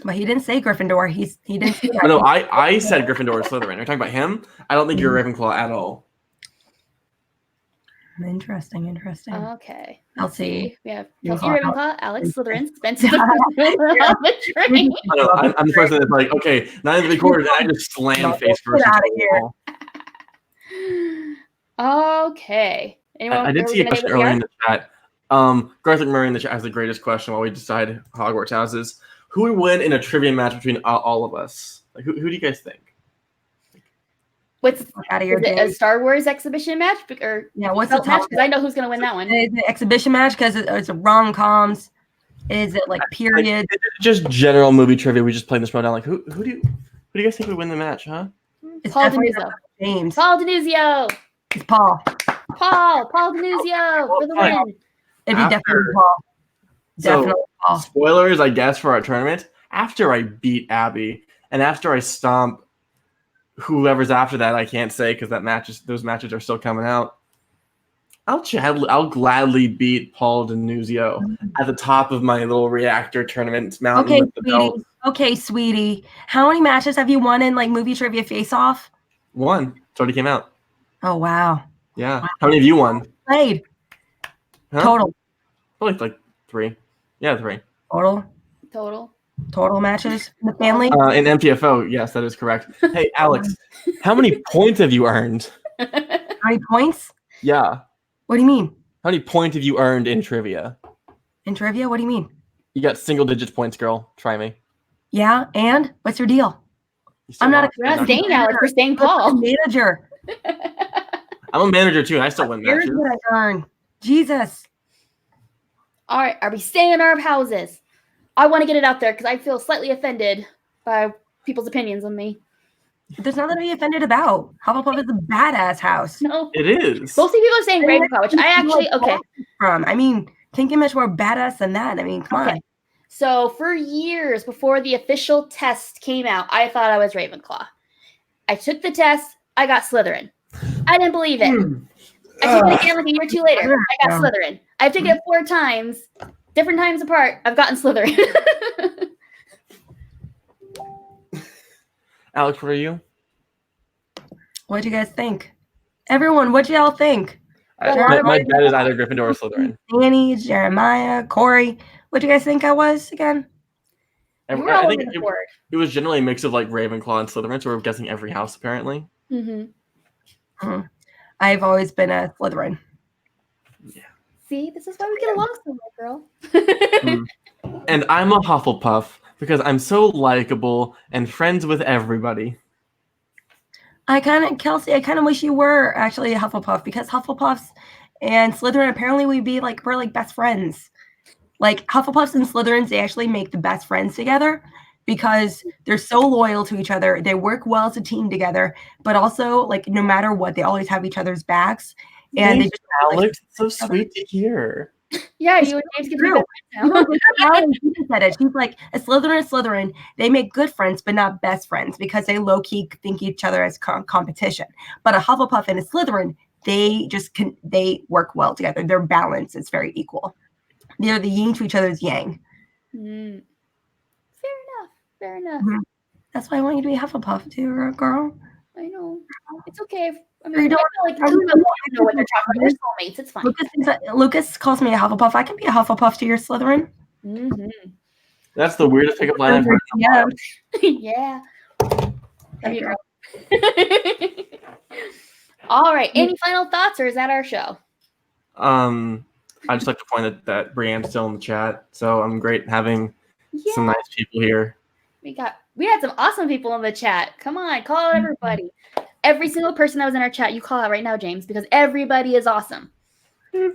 But he didn't say Gryffindor. He didn't say that. No, I said Gryffindor or Slytherin. You're talking about him. I don't think you're a Ravenclaw at all. Interesting. Okay. I'll Let's see. see. We have You'll Kelsey call Ravenclaw, Alex out. Slytherin, Spencer the train. I know, I'm the person that's like, okay, 9 3/4, and I just slam face Get first outta into the here. wall. Okay. Anyone? I did are we see a gonna question name what we earlier are? in the chat. Garth Murray in the chat has the greatest question while we decide Hogwarts houses. Who would win in a trivia match between all of us? Like, who do you guys think? What's Out of is your it a day. Star Wars exhibition match or Yeah, what's the belt match? top? Because I know who's gonna win that one. Is it exhibition match because it's a rom-coms? Is it like period? Like, just general movie trivia. We just played this down. Like, who do you guys think would win the match? Huh? It's Paul definitely Denuzio. not James. Paul Denuzio. It's Paul. Paul Denuzio for the Fine. win. It'd be After- definitely Paul. Definitely So, Paul. spoilers, I guess, for our tournament. After I beat Abby, and after I stomp whoever's after that, I can't say because those matches are still coming out. I'll gladly beat Paul Denuzio at the top of my little reactor tournament mountain Okay, with the belt. sweetie. How many matches have you won in like movie trivia face-off? 1. It's already came out. Oh wow. Yeah. How many have you won? Played. Huh? Total. Probably like 3. Yeah, 3. Total matches in the family. In MTFO, yes, that is correct. Hey, Alex, how many points have you earned? How many points? Yeah. What do you mean? How many points have you earned in trivia? In trivia? What do you mean? You got single digits points, girl. Try me. Yeah, and what's your deal? You I'm not We're not staying Alex. We're staying I'm Paul. a manager. I'm a manager too, and I still win Here's matches. what I earn. Jesus. All right. Are we staying in our houses? I want to get it out there because I feel slightly offended by people's opinions on me. There's nothing to be offended about. Hufflepuff is a badass house. No. It is. Mostly people are saying Ravenclaw, which I actually okay. I mean, can't get much more badass than that. I mean, come on. So for years before the official test came out, I thought I was Ravenclaw. I took the test. I got Slytherin. I didn't believe it. I took it again like a year or two later. I got Slytherin. I've taken it 4 times, different times apart. I've gotten Slytherin. Alex, what are you? What'd you guys think? Everyone, what'd y'all think? My dad is either Gryffindor or Slytherin. Danny, Jeremiah, Corey. What'd you guys think I was again? We're all I over think the board. it was generally a mix of like Ravenclaw and Slytherin, so we're guessing every house apparently. Mm-hmm. I've always been a Slytherin. Yeah. See, this is why we get along so well, girl. And I'm a Hufflepuff because I'm so likable and friends with everybody. Kelsey, I kind of wish you were actually a Hufflepuff because Hufflepuffs and Slytherin apparently we're like best friends. Like Hufflepuffs and Slytherins, they actually make the best friends together because they're so loyal to each other. They work well as a team together, but also like no matter what, they always have each other's backs. And Thanks, Alex, it's so sweet to hear. Yeah, you and James can be good friends now. She said it. She's like a Slytherin. They make good friends, but not best friends because they low key think each other as competition. But a Hufflepuff and a Slytherin, they work well together. Their balance is very equal. They're the yin to each other's yang. Fair enough. Mm-hmm. That's why I want you to be Hufflepuff, too, girl. I know. It's okay. I mean, I feel like two of them know what they're talking about. They're soulmates. It's fine. Lucas calls me a Hufflepuff. I can be a Hufflepuff to your Slytherin. Mm-hmm. That's the weirdest pickup line I've heard. Yeah. Yeah. Love you, girl. All right. Any final thoughts, or is that our show? I'd just like to point that Brianne's still in the chat, so I'm great having some nice people here. We had some awesome people in the chat. Come on, call out everybody. Every single person that was in our chat, you call out right now, James, because everybody is awesome.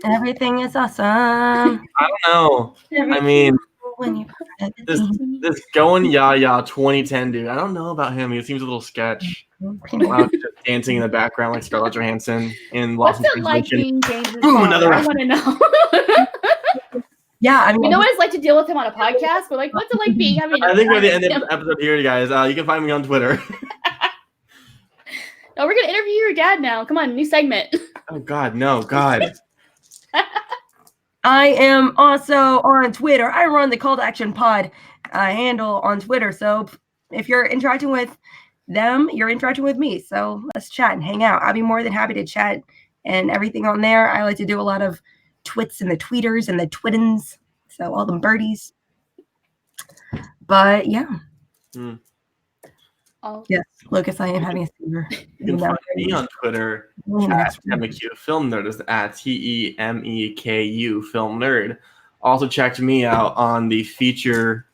Everything is awesome. I don't know. I mean, this going Yaya 2010 dude. I don't know about him. He seems a little sketch. Just dancing in the background like Scarlett Johansson in Lost in What's it like Translation. being James's Boom, another I want to know. Yeah, I mean, we know what it's like to deal with him on a podcast, but like, what's it like being? I think by the end of the episode here, guys, you can find me on Twitter. No, we're gonna interview your dad now. Come on, new segment. Oh God, no, God. I am also on Twitter. I run the Call to Action Pod handle on Twitter. So if you're interacting with them, you're interacting with me. So let's chat and hang out. I'll be more than happy to chat and everything on there. I like to do a lot of twits and the tweeters and the twittins. So all them birdies. But yeah. Oh. Yes, Lucas, I am having a fever. You can find me on Twitter at TEMEKU Film Nerd. It's at TEMEKU Film Nerd. Also checked me out on the feature.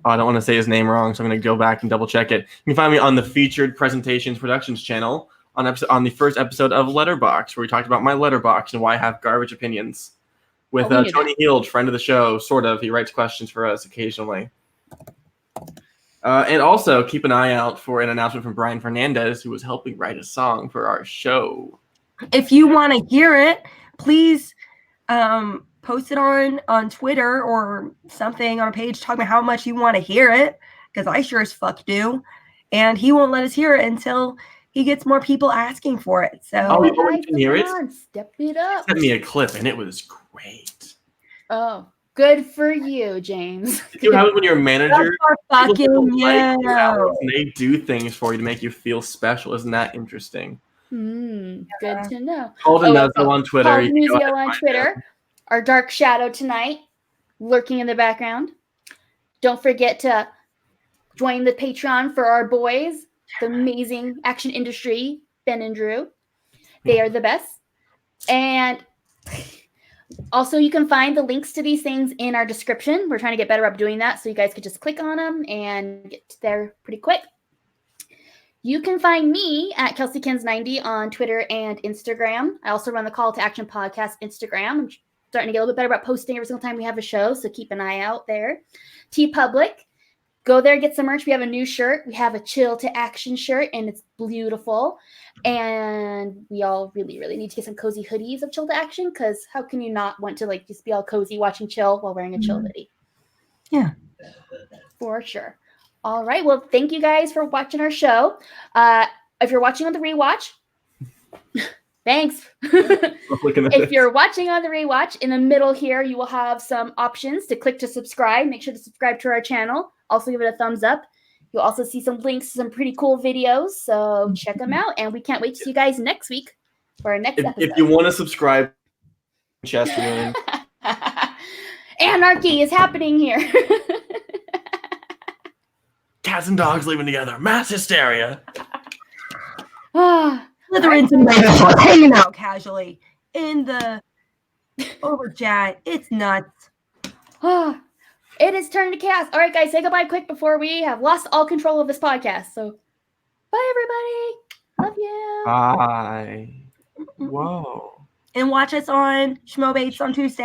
I don't want to say his name wrong, so I'm going to go back and double check it. You can find me on the Featured Presentations Productions channel on the first episode of Letterbox, where we talked about my letterbox and why I have garbage opinions. With Tony Heald, friend of the show, sort of. He writes questions for us occasionally. And also keep an eye out for an announcement from Brian Fernandez, who was helping write a song for our show. If you want to hear it, please post it on Twitter or something on a page talking about how much you want to hear it, because I sure as fuck do. And he won't let us hear it until he gets more people asking for it. So you can hear it? Step it up. Sent me a clip, and it was great. Oh, good for you, James. You have it when you're a manager. fucking yeah. And they do things for you to make you feel special. Isn't that interesting? Good to know. Called Nuzzo on Twitter. Called Nuzzo on Twitter. Our dark shadow tonight, lurking in the background. Don't forget to join the Patreon for our boys, the amazing action industry, Ben and Drew. They are the best. And also, you can find the links to these things in our description. We're trying to get better at doing that, so you guys could just click on them and get there pretty quick. You can find me at KelseyKins90 on Twitter and Instagram. I also run the Call to Action podcast Instagram. I'm starting to get a little bit better about posting every single time we have a show, so keep an eye out there. TeePublic. Go there, get some merch. We have a new shirt. We have a Chill to Action shirt, and it's beautiful. And we all really, really need to get some cozy hoodies of Chill to Action, because how can you not want to just be all cozy watching Chill while wearing a Chill hoodie? Yeah. For sure. All right. Well, thank you guys for watching our show. If you're watching on the rewatch, thanks. If you're watching on the rewatch, in the middle here, you will have some options to click to subscribe. Make sure to subscribe to our channel. Also give it a thumbs up. You'll also see some links to some pretty cool videos, so check them out. And we can't wait to see you guys next week for our next episode. If you want to subscribe, Chesterman. Anarchy is happening here. Cats and dogs living together. Mass hysteria. Slytherins and Ravenclaws hanging out casually in the over chat. It's nuts. It is turn to chaos. All right, guys, say goodbye quick before we have lost all control of this podcast. So, bye, everybody. Love you. Bye. Whoa. And watch us on Schmo Bates on Tuesday.